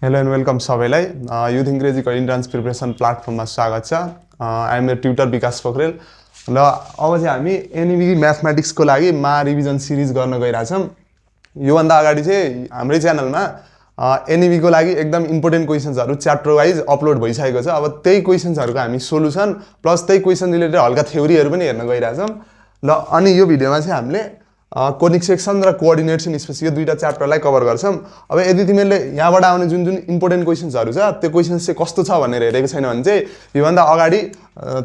Hello and welcome सबैलाई youth इङ्ग्रेजीको entrance preparation प्लेटफर्ममा स्वागत छ। आई एम ए ट्युटर विकास पोखरेल र अब चाहिँ हामी एनइबी म्याथमेटिक्सको लागि रिभिजन सिरिज गर्न गइरहेछौँ। योभन्दा अगाडि चाहिँ हाम्रै च्यानलमा एनइबीको लागि एकदम इम्पोर्टेन्ट क्वेसन्सहरू च्याप्टर वाइज अपलोड भइसकेको छ। अब त्यही क्वेसन्सहरूको हामी सोल्युसन प्लस त्यही क्वेसन रिलेटेड हल्का थ्योरीहरू पनि हेर्न गइरहेछौँ र अनि यो भिडियोमा चाहिँ हामीले कोनिक सेक्सन र कोअर्डिनेट्स इन स्पेस यो दुईटा च्याप्टरलाई कभर गर्छौँ। अब यदि तिमीले यहाँबाट आउने जुन जुन इम्पोर्टेन्ट क्वेसन्सहरू छ त्यो क्वेसन्स चाहिँ कस्तो छ भनेर हेरेको छैन भने चाहिँ योभन्दा अगाडि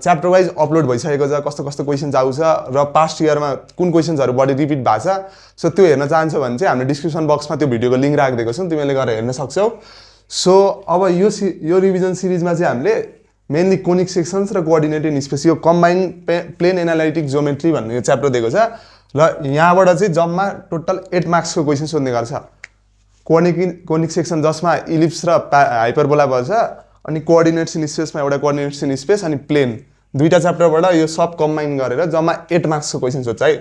च्याप्टर वाइज अपलोड भइसकेको छ, कस्तो कस्तो क्वेसन्स आउँछ र पास्ट इयरमा कुन क्वेसन्सहरू बढी रिपिट भएको छ। सो त्यो हेर्न चाहन्छौ भने चाहिँ हामीले डिस्क्रिप्सन बक्समा त्यो भिडियोको लिङ्क राखिदिएको छौँ, तिमीले गएर हेर्न सक्छौ। सो अब यो रिभिजन सिरिजमा चाहिँ हामीले मेनली कोनिक सेक्सन्स र कोअर्डिनेट इन स्पेस यो कम्बाइन प्लेन एनालाइटिक ज्योमेट्री भन्ने च्याप्टर दिएको छ र यहाँबाट चाहिँ जम्मा टोटल 8 मार्क्सको क्वेसन सोध्ने गर्छ। कोनिक सेक्सन जसमा इलिप्स र हाइपरबोला पर्छ, अनि कोअर्डिनेट्स इन स्पेसमा एउटा कोअर्डिनेट्स इन स्पेस अनि प्लेन, दुईटा च्याप्टरबाट यो सब कम्बाइन गरेर जम्मा 8 मार्क्सको क्वेसन सोध्छ है।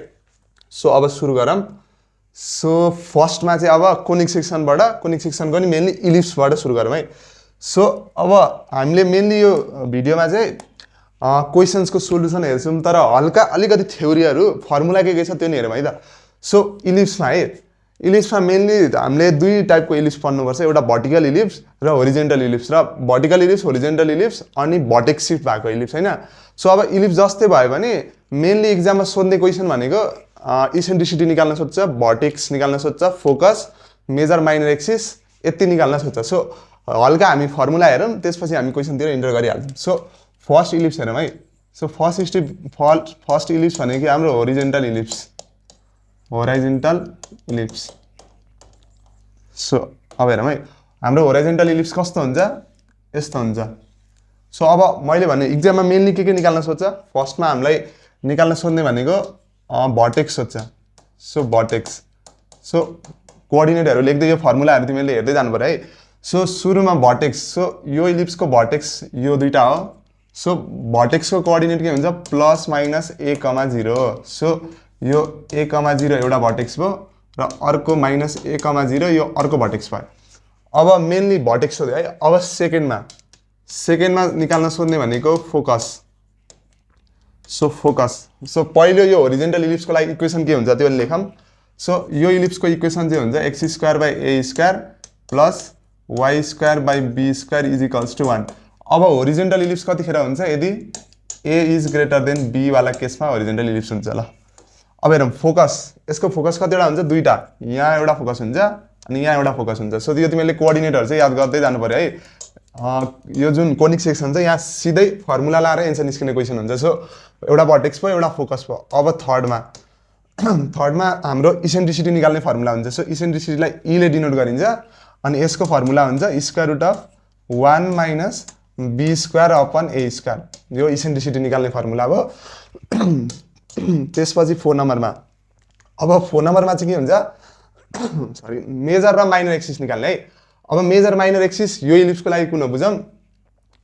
सो अब सुरु गरौँ। सो फर्स्टमा चाहिँ अब कोनिक सेक्सनको नि मेनली इलिप्सबाट सुरु गरौँ है। सो अब हामीले मेनली यो भिडियोमा चाहिँ क्वेसन्सको सोल्युसन हेर्छौँ, तर हल्का अलिकति थ्योरीहरू फर्मुला के छ त्यो नि हेरौँ है त। सो इलिप्समा मेनली हामीले दुई टाइपको इलिप्स पढ्नुपर्छ, एउटा भर्टिकल इलिप्स र होरिजेन्टल इलिप्स। र भर्टिकल इलिप्स, होरिजेन्टल इलिप्स अनि भर्टेक्स सिफ्ट भएको इलिप्स होइन। सो अब इलिप्स जस्तै भयो भने मेनली इक्जाममा सोध्ने क्वेसन भनेको इसेन्ट्रिसिटी निकाल्न सोध्छ, भर्टेक्स निकाल्न सोध्छ, फोकस, मेजर माइनर एक्सिस यति निकाल्न सोध्छ। सो हल्का हामी फर्मुला हेरौँ, त्यसपछि हामी क्वेसनतिर इन्टर गरिहाल्छौँ। सो फर्स्ट इलिप्स हेरौँ है। सो फर्स्ट इलिप्स भनेको हाम्रो होरिजेन्टल इलिप्स। सो अब हेरौँ है, हाम्रो होरिजेन्टल इलिप्स कस्तो हुन्छ, यस्तो हुन्छ। सो अब मैले भने इक्जाममा मेनली के निकाल्न सोध्छ, फर्स्टमा हामीलाई निकाल्न सोध्ने भनेको भर्टेक्स सोध्छ। सो भर्टेक्स, सो कोअर्डिनेटहरू लेख्दै यो फर्मुलाहरू तिमीले हेर्दै जानु पर्यो है। सो सुरुमा भर्टेक्स, सो यो इलिप्सको भर्टेक्स यो दुईटा हो। सो भर्टेक्सको कोअर्डिनेट के हुन्छ, प्लस माइनस a, 0। सो यो a, 0 एउटा भर्टेक्स भयो र अर्को माइनस a, 0 यो अर्को भर्टेक्स भयो। अब मेनली भर्टेक्स सोध्यो है। अब सेकेन्डमा निकाल्न सोध्ने भनेको फोकस। सो पहिलो यो होरिजेन्टल इलिप्सको लागि इक्वेसन के हुन्छ त्यो लेखौँ। सो यो इलिप्सको इक्वेसन चाहिँ हुन्छ x² / a² plus y² / b² is = 1। अब होरिजेन्टल इलिप्स कतिखेर हुन्छ, यदि a is greater than b वाला केसमा होरिजेन्टल इलिप्स हुन्छ। ल अब हेरौँ फोकस, यसको फोकस कतिवटा हुन्छ, दुईटा, यहाँ एउटा फोकस हुन्छ अनि यहाँ एउटा फोकस हुन्छ। सो यो तिमीले कोअर्डिनेटहरू चाहिँ याद गर्दै जानु पर्यो है। यो जुन कोनिक सेक्सन छ यहाँ सिधै फर्मुला लाएर एन्सर निस्किने क्वेसन हुन्छ। सो एउटा भर्टेक्स भयो, एउटा फोकस भयो। अब थर्डमा हाम्रो इसेन्ट्रिसिटी निकाल्ने फर्मुला हुन्छ। सो इसेन्ट्रिसिटीलाई e ले डिनोट गरिन्छ अनि यसको फर्मुला हुन्छ √1 - b² / a²। यो इसेन्ट्रिसिटी निकाल्ने फर्मुला भयो। त्यसपछि 4 नम्बरमा, अब 4 नम्बरमा चाहिँ के हुन्छ, मेजर र माइनर एक्सिस निकाल्ने है। अब मेजर माइनर एक्सिस यो इलिप्सको लागि कुन हो बुझौँ।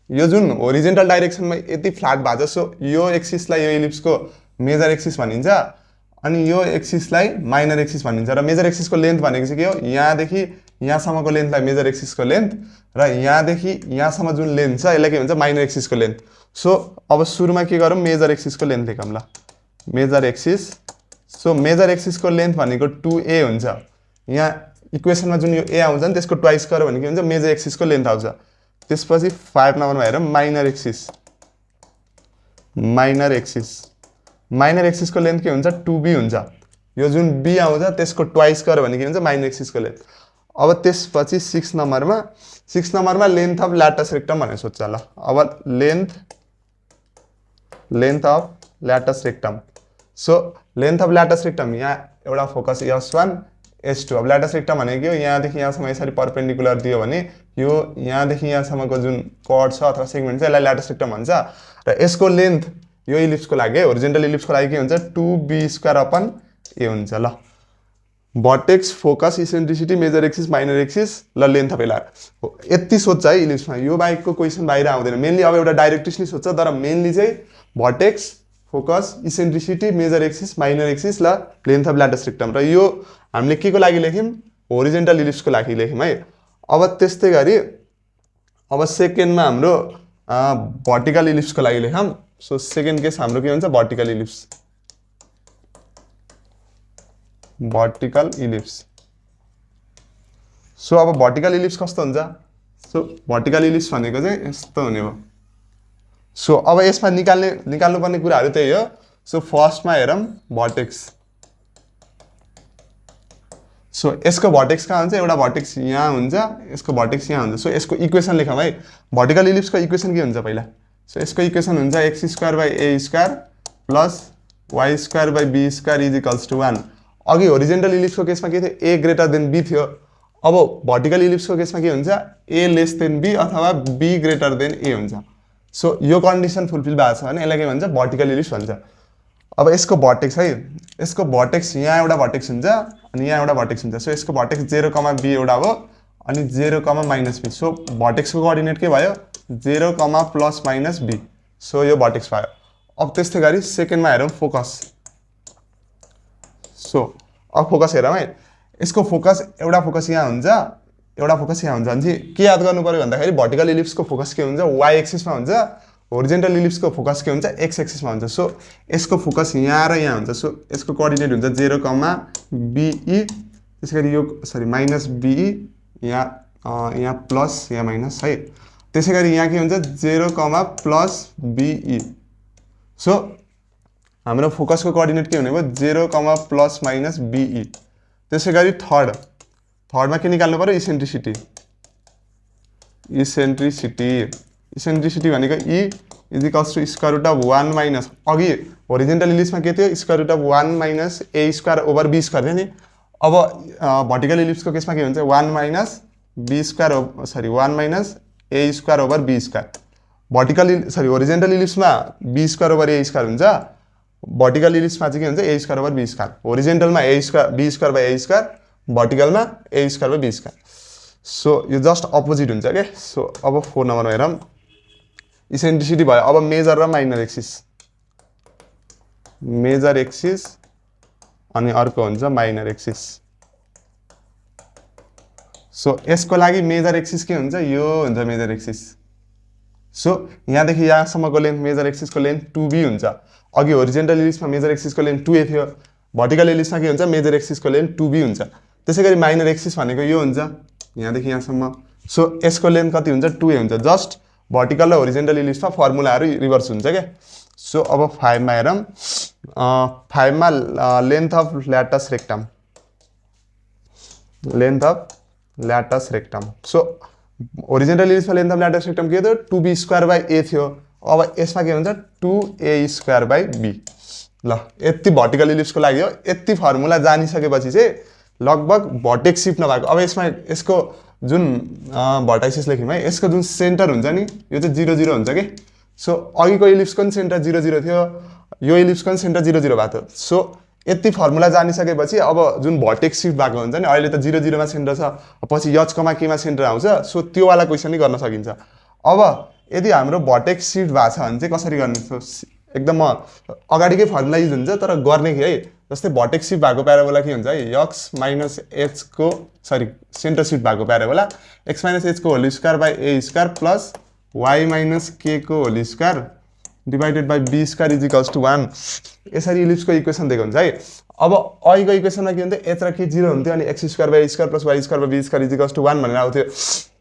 यो जुन होरिजेन्टल डाइरेक्सनमा यति फ्ल्याट भएको छ, सो यो एक्सिसलाई यो इलिप्सको मेजर एक्सिस भनिन्छ अनि यो एक्सिसलाई माइनर एक्सिस भनिन्छ। र मेजर एक्सिसको लेन्थ भनेको चाहिँ के हो, यहाँदेखि यहाँसम्मको लेन्थलाई मेजर एक्सिसको लेन्थ र यहाँदेखि यहाँसम्म जुन लेन्थ छ यसलाई के भन्छ, माइनर एक्सिसको लेन्थ। सो अब सुरुमा के गरौँ, मेजर एक्सिसको लेन्थ लेखौँ। ल मेजर एक्सिस, सो मेजर एक्सिसको लेन्थ भनेको 2a हुन्छ। यहाँ इक्वेसनमा जुन यो a आउँछ नि त्यसको ट्वाइस गर्यो भने के हुन्छ, मेजर एक्सिसको लेन्थ आउँछ। त्यसपछि 5 नम्बरमा हेरौँ माइनर एक्सिसको लेन्थ के हुन्छ, 2b हुन्छ। यो जुन b आउँछ त्यसको ट्वाइस गर्यो भने के हुन्छ, माइनर एक्सिसको लेन्थ। अब त्यसपछि 6 नम्बरमा लेन्थ अफ ल्याटस रेक्टम भनेर सोध्छ। ल अब length of latus rectum. So length of latus rectum, यहाँ एउटा फोकस S1 S2। अब ल्याटस रेक्टम भनेको हो, यहाँदेखि यहाँसम्म यसरी परपेन्डिकुलर दियो भने यो यहाँदेखि यहाँसम्मको जुन कर्ड छ अथवा सेगमेन्ट छ यसलाई ल्याटस रेक्टम भन्छ। र यसको लेन्थ यो इलिप्सको लागि, होरिजेन्टल इलिप्सको लागि के हुन्छ, 2b² / a हुन्छ। ल vertex, focus, eccentricity, major axis, minor axis, ल लेन्थ अफ एलार यति सोध्छ है इलिप्समा। यो बाहेकको क्वेसन बाहिर आउँदैन। मेनली अब एउटा डाइरेक्ट्रिक्सली सोध्छ, तर मेनली चाहिँ vertex, focus, eccentricity, major axis, minor axis, ल लेन्थ अफ ल्याटस रेक्टम। र यो हामीले के को लागि लेख्यौँ, होरिजेन्टल इलिप्सको लागि लेख्यौँ है। अब त्यस्तै गरी अब सेकेन्डमा हाम्रो भर्टिकल इलिप्सको लागि लेखौँ। सो सेकेन्ड केस हाम्रो के हुन्छ vertical ellipse. Vertical ellipse. So अब भर्टिकल इलिप्स कस्तो हुन्छ? सो भर्टिकल इलिप्स भनेको चाहिँ यस्तो हुने हो। सो अब यसमा निकाल्नुपर्ने कुराहरू त्यही हो। सो फर्स्टमा हेरौँ भर्टेक्स। सो यसको भर्टेक्स कहाँ हुन्छ? एउटा भर्टेक्स यहाँ हुन्छ, यसको भर्टेक्स यहाँ हुन्छ। सो यसको इक्वेसन लेखौँ है। भर्टिकल इलिप्सको इक्वेसन के हुन्छ पहिला? सो यसको इक्वेसन हुन्छ x² / a² plus y² / b² is equals to 1। अघि होरिजेन्टल इलिप्सको केसमा के थियो? a ग्रेटर देन b थियो। अब भर्टिकल इलिप्सको केसमा के हुन्छ? a लेस देन b अथवा b ग्रेटर देन a हुन्छ। सो यो कन्डिसन फुलफिल भएको छ भने यसलाई के भन्छ? भर्टिकल इलिप्स भन्छ। अब यसको भर्टेक्स है, यसको भर्टेक्स यहाँ एउटा भर्टेक्स हुन्छ अनि यहाँ एउटा भर्टेक्स हुन्छ। सो यसको भर्टेक्स 0, b एउटा हो अनि 0, -b। सो भर्टेक्सको कोअर्डिनेट के भयो? 0, ± b। सो यो भर्टेक्स भयो। अब त्यस्तै गरी सेकेन्डमा हेरौँ फोकस। सो अब फोकस हेरौँ है। यसको फोकस एउटा फोकस यहाँ हुन्छ, एउटा फोकस यहाँ हुन्छ भने के याद गर्नु पर्यो भन्दाखेरि भर्टिकल इलिप्सको फोकस के हुन्छ? y एक्सिसमा हुन्छ। होरिजेन्टल इलिप्सको फोकस के हुन्छ? x एक्सिसमा हुन्छ। सो यसको फोकस यहाँ र यहाँ हुन्छ। सो यसको कोअर्डिनेट हुन्छ 0, be। त्यसैगरी यो -be यहाँ प्लस यहाँ माइनस है। त्यसैगरी यहाँ के हुन्छ? 0, +be। सो हाम्रो फोकसको कोअर्डिनेट के हुने भयो? 0, ±be। त्यसैगरी थर्डमा के निकाल्नु पर्यो? इसेन्ट्रिसिटी। इसेन्ट्रिसिटी भनेको e इज इक्वल्स टु √1 अघि होरिजेन्टल इलिप्समा के थियो? √1 - a² ओभर b² थियो नि। अब भर्टिकल इलिप्सको केसमा के हुन्छ? 1 - a² over b²। Horizontal इलिप्समा b² over a² हुन्छ। भर्टिकल इलिप्समा चाहिँ के हुन्छ? a² over b²। होरिजेन्टलमा b² / a², भर्टिकलमा a² / b²। So यो जस्ट अपोजिट हुन्छ के। सो अब 4 नम्बरमा हेरौँ। इसेन्ट्रिसिटी भयो। अब मेजर र माइनर एक्सिस। मेजर एक्सिस अनि अर्को हुन्छ माइनर एक्सिस। सो यसको लागि मेजर एक्सिस के हुन्छ? यो हुन्छ मेजर एक्सिस। सो यहाँदेखि यहाँसम्मको लेन्थ मेजर एक्सिसको लेन्थ 2b हुन्छ। अघि होरिजेन्टल इलिप्समा मेजर एक्सिसको लेन्थ 2a थियो। भर्टिकल इलिप्समा के हुन्छ? मेजर एक्सिसको लेन्थ 2b हुन्छ। त्यसैगरी माइनर एक्सिस भनेको यो हुन्छ यहाँदेखि यहाँसम्म। सो यसको लेन्थ कति हुन्छ? 2a हुन्छ। जस्ट भर्टिकल र होरिजेन्टल इलिप्समा फर्मुलाहरू रिभर्स हुन्छ क्या। सो अब 5मा हेरौँ। 5मा length of latus rectum. Length of latus rectum. So horizontal इलिप्समा लेन्थ अफ ल्याटस रेक्टम के थियो? 2b² / a थियो। अब यसमा के हुन्छ? 2a² / b। ल यति भर्टिकल इलिप्सको लागि हो। यति फर्मुला जानिसकेपछि चाहिँ लगभग भर्टेक्स सिफ्ट नभएको। अब यसमा यसको जुन भर्टाइसिस लेख्यौँ है, यसको जुन सेन्टर हुन्छ नि यो चाहिँ 0, 0 हुन्छ कि। सो अघिको इलिप्सको पनि सेन्टर 0, 0 थियो, यो इलिप्सको पनि सेन्टर 0, 0 भएको थियो। सो यति फर्मुला जानिसकेपछि अब जुन भर्टेक्स सिफ्ट भएको हुन्छ नि, अहिले त 0, 0 मा सेन्टर छ, पछि यचकोमा केमा सेन्टर आउँछ। सो त्यो वाला क्वेसन नै गर्न सकिन्छ। अब यदि हाम्रो भर्टेक्स सिफ्ट भएको छ भने चाहिँ कसरी गर्ने? एकदम अगाडिकै फर्मुला युज हुन्छ तर गर्ने कि है। जस्तै भर्टेक्स सिफ्ट भएको प्याराबोला के हुन्छ है? x - h को सेन्टर सिफ्ट भएको प्याराबोला x - h को whole square / a² plus y - k को whole square divided by b² is equals to 1। यसरी इलिप्सको इक्वेसन दिएको हुन्छ है। अब अघिको इक्वेसनमा के हुन्थ्यो? h र k 0 हुन्थ्यो अनि x² / a² plus y² / b² is equals to 1 भनेर आउँथ्यो।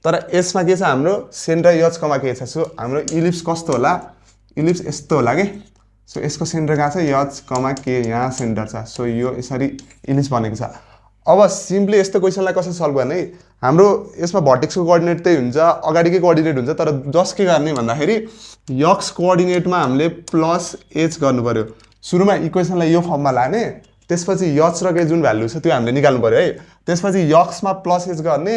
तर यसमा के छ? हाम्रो सेन्टर यचकोमा के छ? सो हाम्रो इलिप्स कस्तो होला? इलिप्स यस्तो होला के। सो यसको सेन्टर कहाँ छ? यच, के यहाँ सेन्टर छ। सो यो यसरी इलिप्स बनेको छ। अब सिम्पली यस्तो क्वेसनलाई कसरी सल्भ गर्ने? हाम्रो यसमा भर्टेक्सको कोअर्डिनेट त्यही हुन्छ, अगाडिकै कोअर्डिनेट हुन्छ, तर जस्ट के गर्ने भन्दाखेरि यक्स कोअर्डिनेटमा हामीले +h गर्नु पर्यो। सुरुमा इक्वेसनलाई यो फर्ममा लाने, त्यसपछि यच र के जुन भ्यालु छ त्यो हामीले निकाल्नु पर्यो है। त्यसपछि यक्समा +h गर्ने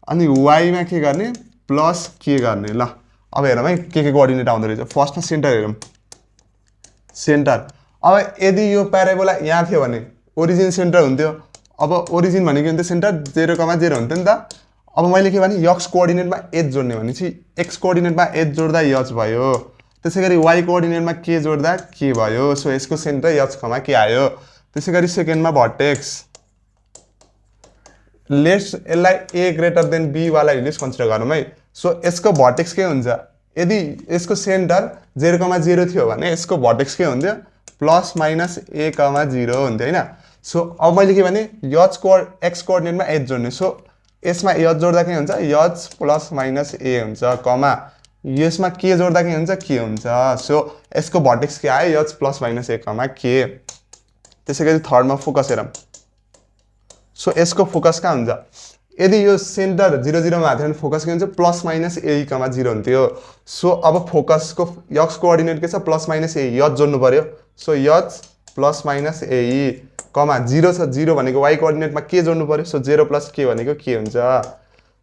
अनि वाईमा के गर्ने? +k गर्ने। ल अब हेरौँ है के कोअर्डिनेट आउँदो रहेछ। फर्स्टमा सेन्टर हेरौँ। सेन्टर अब यदि यो प्याराबोला यहाँ थियो भने ओरिजिन सेन्टर हुन्थ्यो। अब ओरिजिन भनेको हुन्थ्यो सेन्टर 0, 0 हुन्थ्यो नि त। अब मैले के भने यक्स कोअर्डिनेटमा h जोड्ने भनेपछि x कोअर्डिनेटमा h जोड्दा h भयो, त्यसैगरी y कोअर्डिनेटमा k जोड्दा k भयो। सो यसको सेन्टर h, k आयो। त्यसैगरी सेकेन्डमा भर्टेक्स लेट्स यसलाई ए ग्रेटर देन बी वाला इलिप्स कन्सिडर गरौँ है। सो यसको भर्टेक्स के हुन्छ, यदि यसको सेन्टर 0,0 थियो भने यसको भर्टेक्स के हुन्थ्यो प्लस माइनस ए कमा 0 हुन्थ्यो हैन। सो अब मैले के भने एक्स कोअर्डिनेटमा एच जोड्ने, सो यसमा एच जोड्दा के हुन्छ एच प्लस माइनस ए हुन्छ कमा यसमा के जोड्दा के हुन्छ के हुन्छ। सो यसको भर्टेक्स के आयो एच प्लस माइनस ए कमा के। त्यसैगरी थर्डमा फोकस हेरौँ। सो यसको फोकस कहाँ हुन्छ, यदि यो सेन्टर 0 0 मा थियो भने फोकस के हुन्छ प्लस माइनस ए कमा 0 हुन्थ्यो। सो अब फोकसको एक्स कोअर्डिनेट के छ प्लस माइनस ए एच जोड्नु पर्यो। सो एच प्लस माइनस ए कमा 0 छ 0 भनेको वाई कोअर्डिनेटमा के जोड्नु पर्यो। सो 0 प्लस के भनेको के हुन्छ।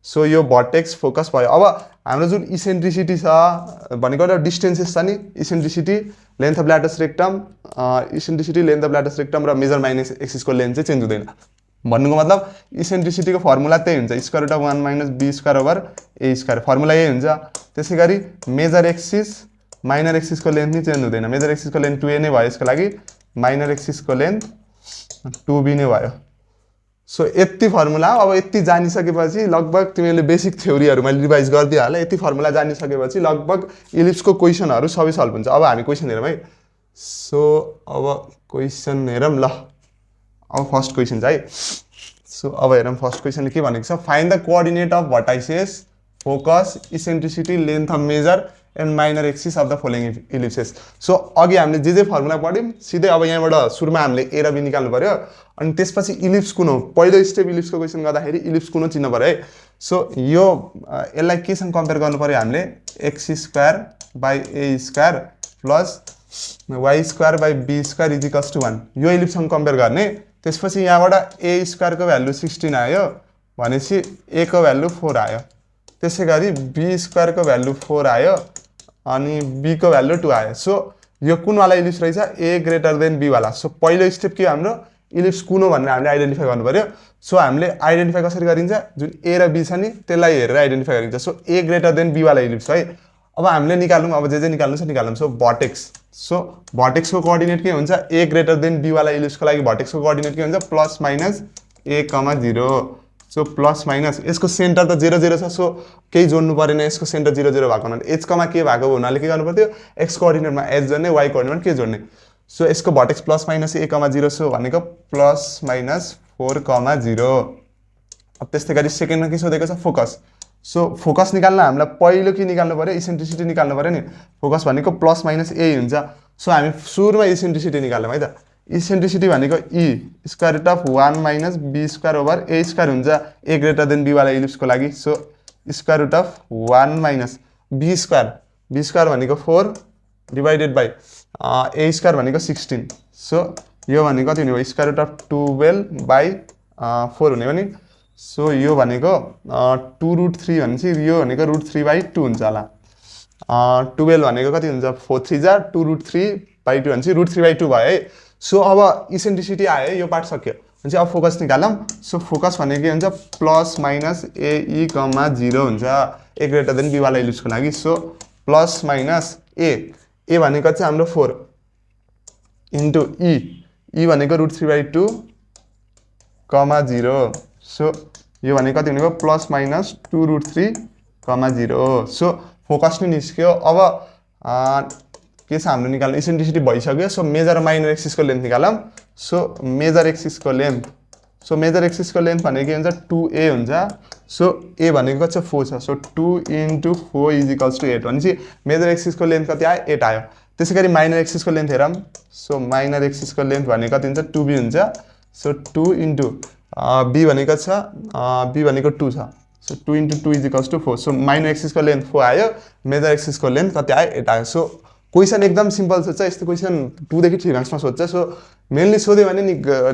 सो यो भर्टेक्स फोकस भयो। अब हाम्रो जुन इसेन्ट्रिसिटी छ भनेको एउटा डिस्टेन्सेस छ नि, eccentricity length of latus rectum, eccentricity length of latus rectum र मेजर माइनस एक्सिसको लेन्थ चाहिँ चेन्ज हुँदैन। भन्नुको मतलब इसेन्ट्रिसिटीको फर्मुला त्यही हुन्छ square root of 1 minus b square over a square, formula यही हुन्छ। त्यसै गरी मेजर एक्सिस माइनर एक्सिसको लेन्थ नै चेन्ज हुँदैन, मेजर एक्सिसको लेन्थ 2a नै भयो, यसको लागि माइनर एक्सिसको लेन्थ 2b नै भयो। सो यति फर्मुला अब यति जानिसकेपछि लगभग तिमीले बेसिक थ्योरीहरू मैले रिभाइज गरिदिइ हालेँ। यति फर्मुला जानिसकेपछि लगभग इलिप्सको क्वेसनहरू सबै सल्भ हुन्छ। अब हामी क्वेसन हेरौँ है। सो अब क्वेसन हेरौँ ल। अब फर्स्ट क्वेसन छ है। सो अब हेरौँ फर्स्ट क्वेसनले के भनेको छ, find the coordinate of vertices focus eccentricity length of major and minor axis of the following ellipses. So अघि हामीले जे फर्मुला पढ्यौँ सिधै अब यहाँबाट सुरुमा हामीले ए र बी निकाल्नु पर्यो, अनि त्यसपछि इलिप्स कुन हो, पहिलो स्टेप इलिप्सको क्वेसन गर्दाखेरि इलिप्स कुन हो चिन्नु पर्यो है। सो यो यसलाई केसँग कम्पेयर गर्नु पर्यो हामीले, x square by A square plus Y square by be square is equals to 1, यो इलिप्ससँग कम्पेयर गर्ने। त्यसपछि यहाँबाट ए स्क्वायरको भ्यालु 16 आयो भनेपछि ए को भ्यालु 4 आयो, त्यसै गरी बी स्क्वायरको भ्यालु 4 आयो अनि बी को भ्यालु 2 आयो। सो यो कुन वाला इलिप्स रहेछ, ए ग्रेटर देन बी वाला। सो पहिलो स्टेप के हाम्रो इलिप्स कुन हो भनेर हामीले आइडेन्टिफाई गर्नु पर्यो। सो हामीले आइडेन्टिफाई कसरी गरिन्छ, जुन ए र बी छ नि त्यसलाई हेरेर आइडेन्टिफाई गरिन्छ। So a greater than b वाला इलिप्स है। अब हामीले निकाल्नु, अब जे निकाल्नु छ निकाल्नु। सो भर्टेक्स, सो भर्टेक्सको कोअर्डिनेट के हुन्छ, ए ग्रेटर देन बी वाला इलिप्सको लागि भर्टेक्सको कोअर्डिनेट के हुन्छ प्लस माइनस ए कमा 0। सो प्लस माइनस यसको सेन्टर त 0 0 छ, सो केही जोड्नु परेन, यसको सेन्टर 0 0 भएको हुनाले एच कमा के भएको हुनाले के गर्नु पर्थ्यो, एक्स कोअर्डिनेटमा एच जोड्ने, वाई कोअर्डिनेटमा के जोड्ने। सो यसको भर्टेक्स प्लस माइनस ए कमा 0, सो भनेको प्लस माइनस 4 कमा 0। अब त्यस्तै गरी सेकेन्डमा के सोधेको छ फोकस। सो फोकस निकाल्न हामीलाई पहिलो के निकाल्नु पर्यो, इसेन्ट्रिसिटी निकाल्नु पर्यो नि। फोकस भनेको प्लस माइनस ए हुन्छ। सो हामी सुरुमा इसेन्ट्रिसिटी निकाल्यौँ है त। इसेन्ट्रिसिटी भनेको e square root of 1 minus b square over a square हुन्छ ए ग्रेटर देन बी वाला इलिप्सको लागि। So square root of 1 minus b square भनेको 4 डिभाइडेड बाई ए स्क्वायर भनेको 16। सो यो भनेको कति हुने भयो, स्क्वायर रुट अफ 12 बाई 4 हुने हो नि। सो यो भनेको 2 रुट 3 भनेपछि यो भनेको रुट 3 बाई 2 हुन्छ होला। 12 भनेको कति हुन्छ, 4 3 जा 2 रुट 3 बाई 2 भनेपछि रुट 3 बाई 2 भयो है। सो अब इसेन्ट्रिसिटी आयो, यो पार्ट सक्यो भनेपछि अब फोकस निकालौँ। सो फोकस भनेको के हुन्छ, प्लस माइनस ए कमा 0 हुन्छ ए ग्रेटर देन बी वाला इलिप्सको लागि। सो प्लस माइनस ए भनेको चाहिँ हाम्रो 4 इन्टु ई भनेको रुट 3 बाई 2 कमा 0। सो यो भनेको कति हुने भयो, plus minus 2 root 3 comma 0। So focus नै निस्क्यो। अब के छ हाम्रो निकाल्नु, इसेन्ट्रिसिटी भइसक्यो। सो मेजर माइनर एक्सिसको लेन्थ निकालौँ। सो मेजर एक्सिसको लेन्थ, सो मेजर एक्सिसको लेन्थ भनेको के हुन्छ 2a हुन्छ। सो ए भनेको कति छ 4 छ। So 2 into 4 is equals to 8 भनेपछि मेजर एक्सिसको लेन्थ कति आयो, 8 आयो। त्यसै गरी माइनर एक्सिसको लेन्थ हेरौँ। सो माइनर एक्सिसको लेन्थ भनेको कति हुन्छ, 2b हुन्छ। सो 2 इन्टु बी भनेको छ बी भनेको 2 छ। So 2 into 2 is equals to 4। So minor एक्सिसको लेन्थ 4 आयो, मेजर एक्सिसको लेन्थ कति आयो, 8 आयो। सो क्वेसन एकदम सिम्पल सोध्छ, यस्तो क्वेसन 2 देखि 3 मार्क्समा सोध्छ। सो मेनली सोध्यो भने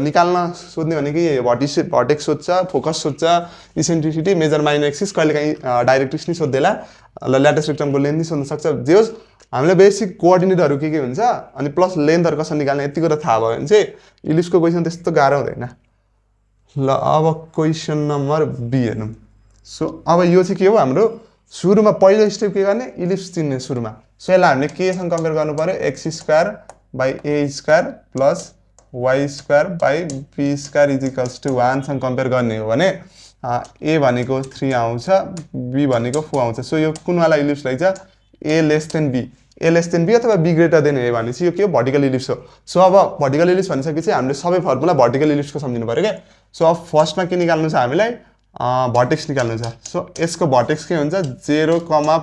निकाल्न सोध्ने भनेको भर्टेक्स सोध्छ, फोकस सोध्छ, इसेन्ट्रिसिटी, मेजर माइनर एक्सिस, कहिलेकाहीँ डाइरेक्ट्रिक्स नि सोध्दैला, ल्याटस रेक्टमको लेन्थ नि सोध्न सक्छ। जे होस् हामीलाई बेसिक कोअर्डिनेटहरू के हुन्छ अनि प्लस लेन्थहरू कसरी निकाल्ने यति कुरा थाहा भयो भने चाहिँ इलिप्सको क्वेसन त्यस्तो गाह्रो हुँदैन। ल अब क्वेसन नम्बर बी हेर्नु। सो अब यो चाहिँ के हो, हाम्रो सुरुमा पहिलो स्टेप के गर्ने, इलिप्स चिन्ने सुरुमा। सो यसलाई हामीले केसँग कम्पेयर गर्नु पर्यो, x square by A square plus Y square by be square is equals to 1 सँग कम्पेयर गर्ने हो भने ए भनेको 3 आउँछ, बी भनेको 4 आउँछ। सो यो कुनवाला इलिप्स रहेछ? A less than B, A less than B अथवा बी ग्रेटर देन ए भनेपछि यो के हो? भर्टिकल इलिप्स हो। सो अब भर्टिकल इलिप्स भनिसकेपछि हामीले सबै फर्मुला भर्टिकल इलिप्सको सम्झिनु पऱ्यो क्या। सो अब फर्स्टमा के निकाल्नु छ हामीलाई? भर्टेक्स निकाल्नु छ। सो यसको भर्टेक्स के हुन्छ? 0,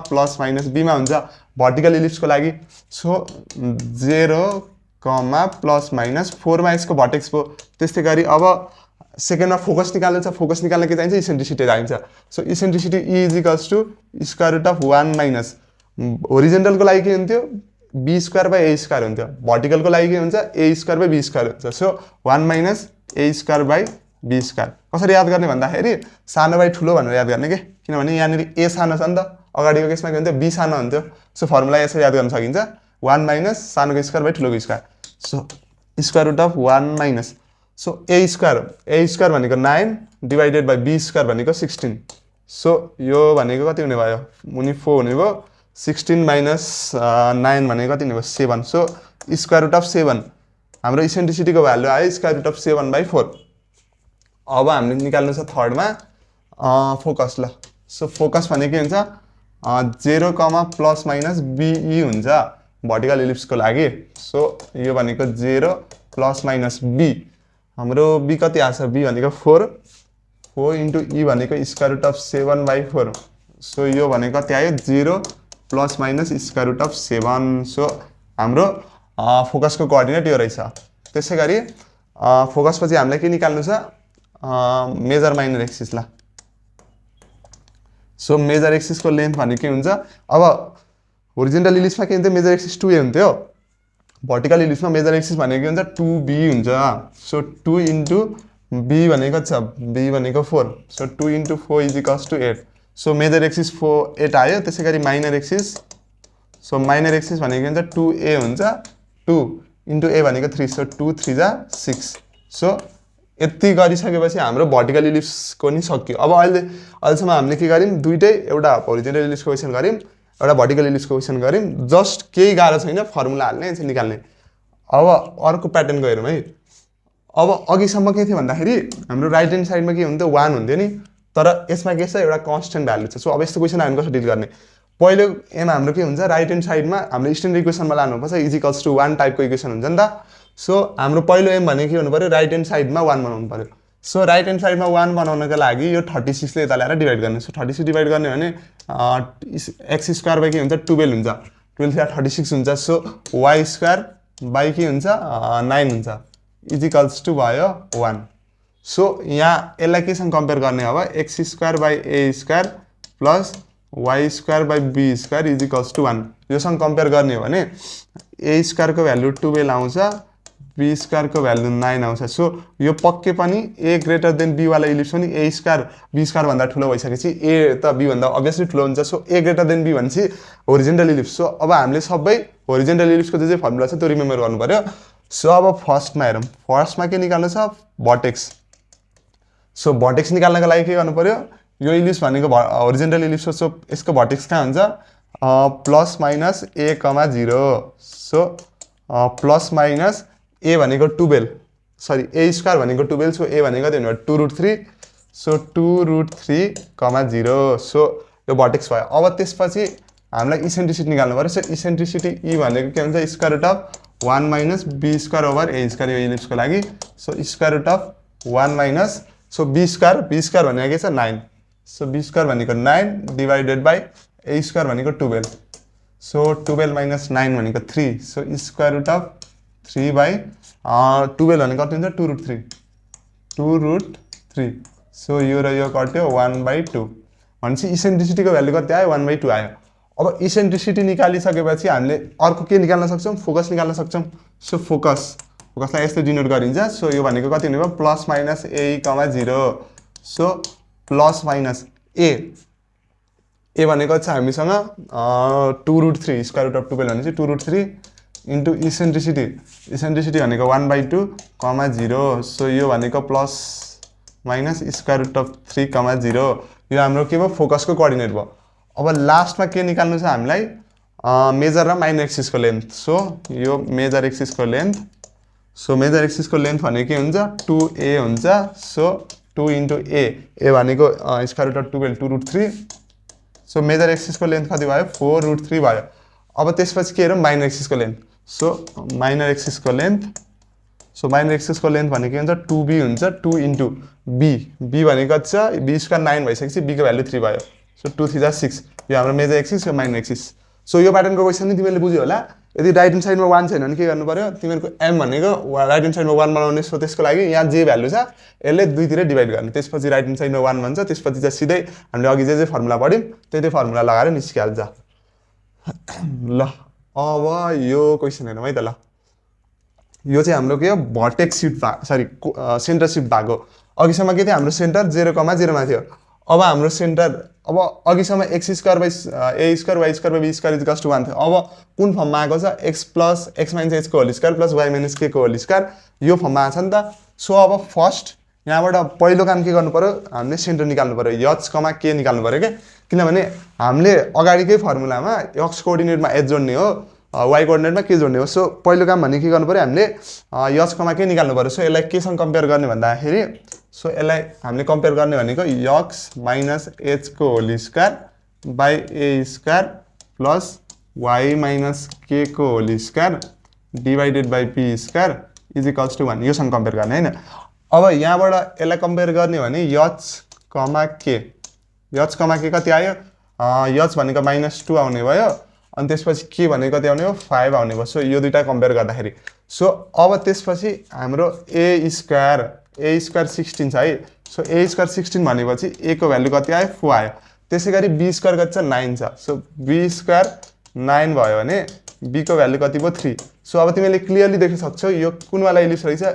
प्लस माइनस बीमा हुन्छ भर्टिकल इलिप्सको लागि। सो 0, प्लस माइनस 4 मा यसको भर्टेक्स भयो। त्यस्तै गरी अब सेकेन्डमा फोकस निकाल्नु छ। फोकस निकाल्न के चाहिन्छ? इसेन्ट्रिसिटी चाहिन्छ। So eccentricity E is equals to square root of 1 minus होरिजेन्टलको लागि के हुन्थ्यो? B square by A square हुन्थ्यो। भर्टिकलको लागि के हुन्छ? A square by be square हुन्छ। So 1 minus A square by be square. कसरी याद गर्ने भन्दाखेरि सानो बाई ठुलो भनेर याद गर्ने के, किनभने यहाँनिर ए सानो छ नि त, अगाडिको केसमा के हुन्थ्यो? बी सानो हुन्थ्यो। सो फर्मुला यसरी याद गर्न सकिन्छ, 1 माइनस सानोको स्क्वायर बाई ठुलोको स्क्वायर। So square root of 1 minus, so a square भनेको 9 डिवाइडेड बाई बी स्क्वायर भनेको 16। सो यो भनेको कति हुने भयो? मुनि 4 हुने भयो। 16 माइनस 9 भनेको कति हुने भयो? 7। सो स्क्वायर रुट अफ 7 हाम्रो इसेन्ट्रिसिटीको भ्यालु आयो स्क्वायर रुट अफ 7/4। अब हामीले निकाल्नु छ थर्डमा फोकस। ल सो फोकस भनेको के हुन्छ? 0, प्लस माइनस बीई हुन्छ भर्टिकल इलिप्सको लागि। सो यो भनेको 0 प्लस माइनस बी, हाम्रो बी कति आछ? बी भनेको 4 इन्टु ई भनेको स्क्वायर रुट अफ 7/4। सो यो भनेको कति आयो? 0 plus minus square root of 7। So हाम्रो फोकसको कोअर्डिनेट यो रहेछ। त्यसै गरी फोकस पछि हामीलाई के निकाल्नु छ? Major minor axis. ल सो मेजर एक्सिसको लेन्थ भनेको के हुन्छ? अब होरिजेन्टल इलिप्समा के हुन्थ्यो? मेजर एक्सिस 2a हुन्थ्यो। भर्टिकल इलिप्समा मेजर एक्सिस भनेको के हुन्छ? 2b हुन्छ। सो 2 इन्टु b भनेको छ, b भनेको 4। So 2 into 4 is equals to 8। So major axis 8 आयो। त्यसै गरी minor axis, so minor axis भनेको के हुन्छ? 2a हुन्छ, 2 इन्टु a भनेको 3। सो 2 3 जा 6। सो यति गरिसकेपछि हाम्रो भर्टिकल इलिप्सको नि सक्यो। अब अहिलेसम्म हामीले के गर्यौँ? दुइटै, एउटा होरिजेन्टल इलिप्सको क्वेसन गऱ्यौँ, एउटा भर्टिकल इलिप्सको क्वेसन गऱ्यौँ। जस्ट केही गाह्रो छैन, फर्मुला हाल्ने चाहिँ निकाल्ने। अब अर्को प्याटर्नको हेरौँ है। अब अघिसम्म के थियो भन्दाखेरि हाम्रो राइट ह्यान्ड साइडमा के हुन्थ्यो? 1 हुन्थ्यो नि, तर यसमा के छ? एउटा कन्स्टेन्ट भ्यालु छ। सो अब यस्तो क्वेसन हामी कसरी डिल गर्ने? पहिलो एम हाम्रो के हुन्छ? राइट ह्यान्ड साइडमा हामीले स्ट्यान्डर्ड इक्वेसनमा लानुपर्छ, इज इक्वल्स टु 1 टाइपको इक्वेसन हुन्छ नि त। सो हाम्रो पहिलो एम भनेको के हुनु पऱ्यो? राइट ह्यान्ड साइडमा 1 बनाउनु पऱ्यो। सो राइट ह्यान्ड साइडमा 1 बनाउनको लागि यो 36 ले यता ल्याएर डिभाइड गर्ने। सो 36 डिभाइड गर्ने भने एक्स स्क्वायर बाई के हुन्छ? 12 हुन्छ। 12 या 36 हुन्छ। सो वाई स्क्वायर बाई के हुन्छ? 9 हुन्छ, इज इक्वल्स टु भयो 1। सो यहाँ यसलाई केसँग कम्पेयर गर्ने? अब X square by A square plus Y square by be square is equals to 1। योसँग कम्पेयर गर्ने हो भने ए स्क्वायरको भ्यालु 12 आउँछ, बी स्क्वायरको भ्यालु 9 आउँछ। सो यो पक्कै पनि ए ग्रेटर देन बी वाला इलिप्स पनि ए स्क्वायर बी स्क्वायर भन्दा ठुलो भइसकेपछि ए त बी भन्दा अभियसली ठुलो हुन्छ। So a greater than b भनेपछि होरिजेन्टल इलिप्स। सो अब हामीले सबै होरिजेन्टल इलिप्सको जे फर्मुला छ त्यो रिमेम्बर गर्नु पर्यो। सो अब फर्स्टमा हेरौँ। फर्स्टमा के निकाल्नु छ? भर्टेक्स। सो भर्टेक्स निकाल्नको लागि के गर्नु पर्यो? यो इलिप्स भनेको होरिजेन्टल इलिप्स हो। सो यसको भर्टेक्स कहाँ हुन्छ? Plus minus a, 0। So plus minus a भनेको 12, सरी a स्क्वायर भनेको 12। सो a भनेको कति हुने भयो? 2√3। सो 2√3, 0। सो यो भर्टेक्स भयो। अब त्यसपछि हामीलाई इसेन्ट्रिसिटी निकाल्नु पर्यो। सो इसेन्ट्रिसिटी ई भनेको के हुन्छ? Square root of 1 minus b square over a square, यो इलिप्सको लागि। So square root of 1 minus, so b square भनेको के छ? 9। सो बी स्क्वायर भनेको 9 डिवाइडेड बाई ए स्क्वायर भनेको 12। सो 12 माइनस 9 भनेको 3। सो स्क्वायर रुट अफ 3/12 भनेको कति हुन्छ? 2√3, 2√3। सो यो र यो कट्यो 1/2 भनेपछि इसेन्ट्रिसिटीको भ्यालु कति आयो? 1/2 आयो। अब इसेन्ट्रिसिटी निकालिसकेपछि हामीले अर्को के निकाल्न सक्छौँ? फोकस निकाल्न सक्छौँ। सो फोकसलाई यस्तो डिनोट गरिन्छ। सो यो भनेको कति हुने भयो? प्लस माइनस ए, 0। सो प्लस माइनस ए भनेको छ हामीसँग 2√3, स्क्वायर रुट अफ 12 भनेपछि 2√3 इन्टु इसेन्ट्रिसिटी भनेको 1/2, 0। सो यो भनेको plus minus square root of 3, 0। यो हाम्रो के भयो? फोकसको कोअर्डिनेट भयो। अब लास्टमा के निकाल्नु छ हामीलाई? मेजर र माइनर एक्सिसको लेन्थ। सो यो मेजर एक्सिसको लेन्थ। सो मेजर एक्सिसको लेन्थ भनेको के हुन्छ? 2a हुन्छ। सो 2 इन्टु ए भनेको square root of 12 2√3 so major एक्सिसको लेन्थ कति भयो 4√3 भयो अब त्यसपछि के हेरौँ माइनर एक्सिसको लेन्थ सो माइनर एक्सिसको लेन्थ भनेको के हुन्छ 2b हुन्छ 2 इन्टु b भनेको कति छ b स्क्वायर 9 भइसकेपछि b को भ्यालु 3 भयो सो 2 3 जा 6 यो हाम्रो मेजर एक्सिस यो माइनर एक्सिस सो यो प्याटर्नको क्वेसन नि तिमीले बुझ्यौ होला यदि राइट ह्यान्ड साइडमा 1 छैन भने के गर्नु पर्यो तिमीहरुको m भनेको राइट ह्यान्ड साइडमा 1 बनाउने सो त्यसको लागि यहाँ जे भ्यालु छ यसले दुईतिर डिभाइड गर्ने त्यसपछि राइट ह्यान्ड साइडमा 1 भन्छ त्यसपछि चाहिँ सिधै हामीले अघि जे फर्मुला पढ्यौं त्यही फर्मुला लगाएर निस्किहाल्छ ल अब यो क्वेसन हेरौँ है त ल यो चाहिँ हाम्रो के हो vertex shift sorry centre shift भएको अघिसम्म के थियो हाम्रो सेन्टर 0,0 मा थियो अब हाम्रो सेन्टर अब अघिसम्म x square by a square y square by b square equals to 1 थियो अब कुन फर्ममा आएको छ x plus x minus h को whole square plus y minus k को होल स्क्वायर यो फर्ममा आछ नि त सो अब फर्स्ट यहाँबाट पहिलो काम के गर्नु पर्यो हामीले सेन्टर निकाल्नु पर्यो h, k निकाल्नु पर्यो के किनभने हामीले अगाडिकै फर्मुलामा x कोअर्डिनेटमा h जोड्ने हो y कोअर्डिनेटमा k जोड्ने हो सो पहिलो काम भने के गर्नु पर्यो हामीले h, k निकाल्नु पर्यो सो यसलाई के सँग कम्पेयर गर्ने भन्दाखेरि सो यसलाई हामीले कम्पेयर गर्ने भनेको x माइनस h को whole square by a square plus y minus k को whole square divided by p square is equals to 1 यो सँग कम्पेयर गर्ने हैन अब यहाँबाट यसलाई कम्पेयर गर्ने भने h, k कति आयो h भनेको -2 आउने भयो अनि त्यसपछि के भनेको कति आउने हो 5 आउने भयो सो यो दुईटा कम्पेयर गर्दाखेरि सो अब त्यसपछि हाम्रो a स्क्वायर 16 छ है सो a स्क्वायर 16 भनेपछि a को भ्यालु कति आयो 4 आयो त्यसैगरी b स्क्वायर कति छ 9 छ सो b स्क्वायर 9 भयो भने b को भ्यालु कति भयो 3 सो अब तिमीले क्लियरली देख्न सक्छौ यो कुन वाला इलिप्स रहेछ a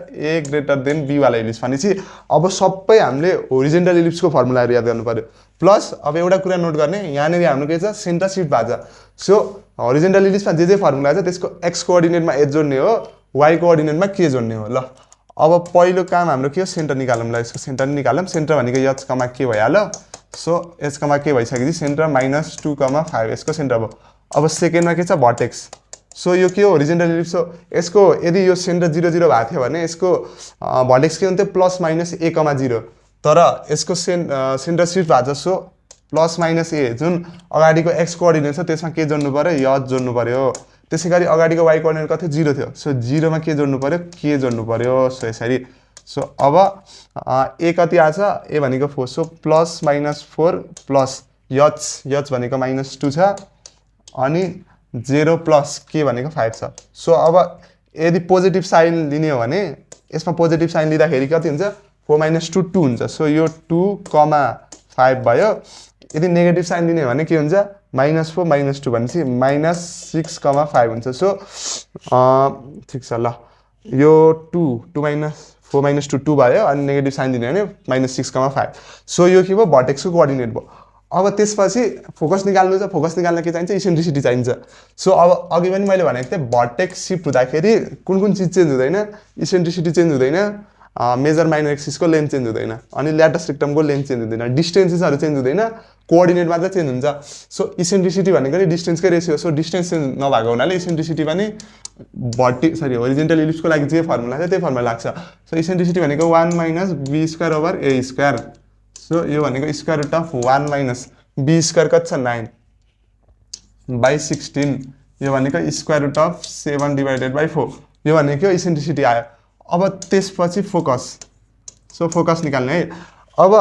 ग्रेटर देन b वाला इलिप्स भनेपछि अब सबै हामीले होरिजोन्टल इलिप्सको फर्मुलाहरु याद गर्नु पर्यो प्लस अब एउटा कुरा नोट गर्ने यहाँनेरि हाम्रो के छ सेन्टर शिफ्ट भएको छ सो होरिजोन्टल इलिप्समा जे फर्मुला छ त्यसको x कोअर्डिनेटमा h जोड्ने हो y कोअर्डिनेटमा k जोड्ने हो ल अब पहिलो काम हाम्रो के हो सेन्टर निकालौँ ल यसको सेन्टर निकालौँ सेन्टर भनेको h, k भइहाल्यो सो h, k भइसकेपछि सेन्टर -2,5 यसको सेन्टर भयो अब सेकेन्डमा के छ भर्टेक्स सो यो के हो होरिजोन्टल इलिप्स हो यसको यदि यो सेन्टर 0 0 भएको थियो भने यसको भर्टेक्स के हुन्थ्यो +-a,0 तर यसको सेन्टर शिफ्ट भएको छ सो +-a जुन अगाडिको x कोअर्डिनेट छ त्यसमा के जोड्नु पर्यो h जोड्नु पर्यो त्यसैगरी अगाडिको y कोअर्डिनेट कति 0 थियो सो 0 मा के जोड्नु पर्यो k जोड्नु पर्यो सो यसरी सो अब a कति आछ a भनेको 4 सो +-4 प्लस h भनेको -2 छ अनि 0 प्लस k भनेको 5 छ सो अब यदि पोजिटिभ साइन लिने हो भने यसमा पोजिटिभ साइन लिँदाखेरि कति हुन्छ 4 - 2 2 हुन्छ सो यो 2,5 भयो यदि नेगेटिभ साइन लिने हो भने के हुन्छ -4 - 2 भनेपछि -6,5 हुन्छ सो ठीक छ ल यो 2 - 4 - 2 2 भयो अनि नेगेटिभ साइन दिने भने -6,5 सो यो के भयो भर्टेक्सको कोअर्डिनेट भयो अब त्यसपछि फोकस निकाल्नु छ फोकस निकाल्न के चाहिन्छ इसेन्ट्रिसिटी चाहिन्छ सो अब अघि पनि मैले भनेको थिएँ भर्टेक्स शिफ्ट हुँदाखेरि कुन चीज चेन्ज हुँदैन इसेन्ट्रिसिटी चेन्ज हुँदैन मेजर माइनर एक्सिसको लेन्थ चेन्ज हुँदैन अनि ल्याटस रेक्टमको लेन्थ चेन्ज हुँदैन डिस्टेन्सेसहरु चेन्ज हुँदैन कोअर्डिनेट मात्र चेन्ज हुन्छ सो इसेन्ट्रिसिटी भनेको नि डिस्टेन्सकै रेशियो सो डिस्टेन्स चेन्ज नभएको हुनाले इसेन्ट्रिसिटी पनि होरिजोन्टल इलिप्सको लागि जे फर्मुला छ त्यही फर्मुला लाग्छ सो इसेन्ट्रिसिटी भनेको 1 - b square over a square so यो भनेको square root of 1 - b square कति छ 9/16 यो भनेको square root of 7 divided by 4 यो भनेको इसेन्ट्रिसिटी आयो अब त्यसपछि फोकस सो फोकस निकाल्ने है अब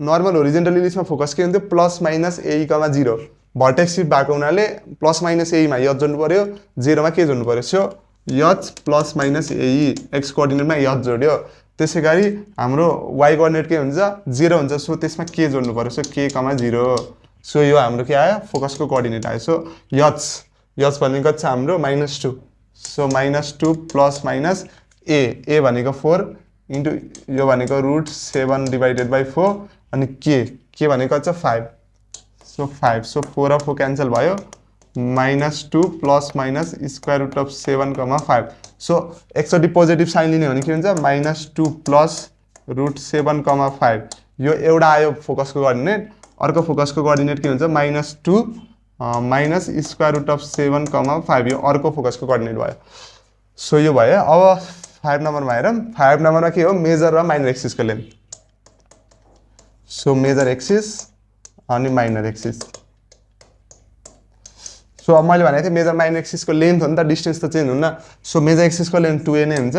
नर्मल होरिजोन्टल इलिप्समा फोकस के हुन्थ्यो +-a,0 भर्टेक्स शिफ्ट भएको हुनाले +-a मा h जोड्नु पर्यो 0 मा के जोड्नु पर्यो so h +-a x कोअर्डिनेटमा h जोड्यो त्यसैगरी हाम्रो y कोअर्डिनेट के हुन्छ 0 हुन्छ सो त्यसमा k जोड्नु पर्यो सो k, 0 सो यो हाम्रो के आयो फोकसको कोअर्डिनेट आयो सो h भनेको छ हाम्रो -2 सो -2 प्लस a भनेको 4 इन्टु यो भनेको √7 डिवाइडेड बाइ 4 अनि k भनेको छ 5 सो 5 सो 4 र 4 क्यान्सल भयो -2 plus square root of 7,5 so एकचोटि पोजिटिभ साइन लिने हो भने के हुन्छ -2 प्लस √7,5 यो एउटा आयो फोकसको कोअर्डिनेट अर्को फोकसको कोअर्डिनेट के हुन्छ -2 माइनस स्क्वायर रुट अफ 7,5 यो अर्को फोकसको कोअर्डिनेट भयो सो यो भयो अब 5 नम्बरमा हेरौँ 5 नम्बरमा के हो मेजर र माइनर एक्सिसको लेन्थ सो मेजर एक्सिस अनि माइनर एक्सिस। सो अब मैले भनेको थिएँ मेजर माइनर एक्सिसको लेन्थ हो नि त, डिस्टेन्स त चेन्ज हुन्न। सो मेजर एक्सिसको लेन्थ 2a नै हुन्छ,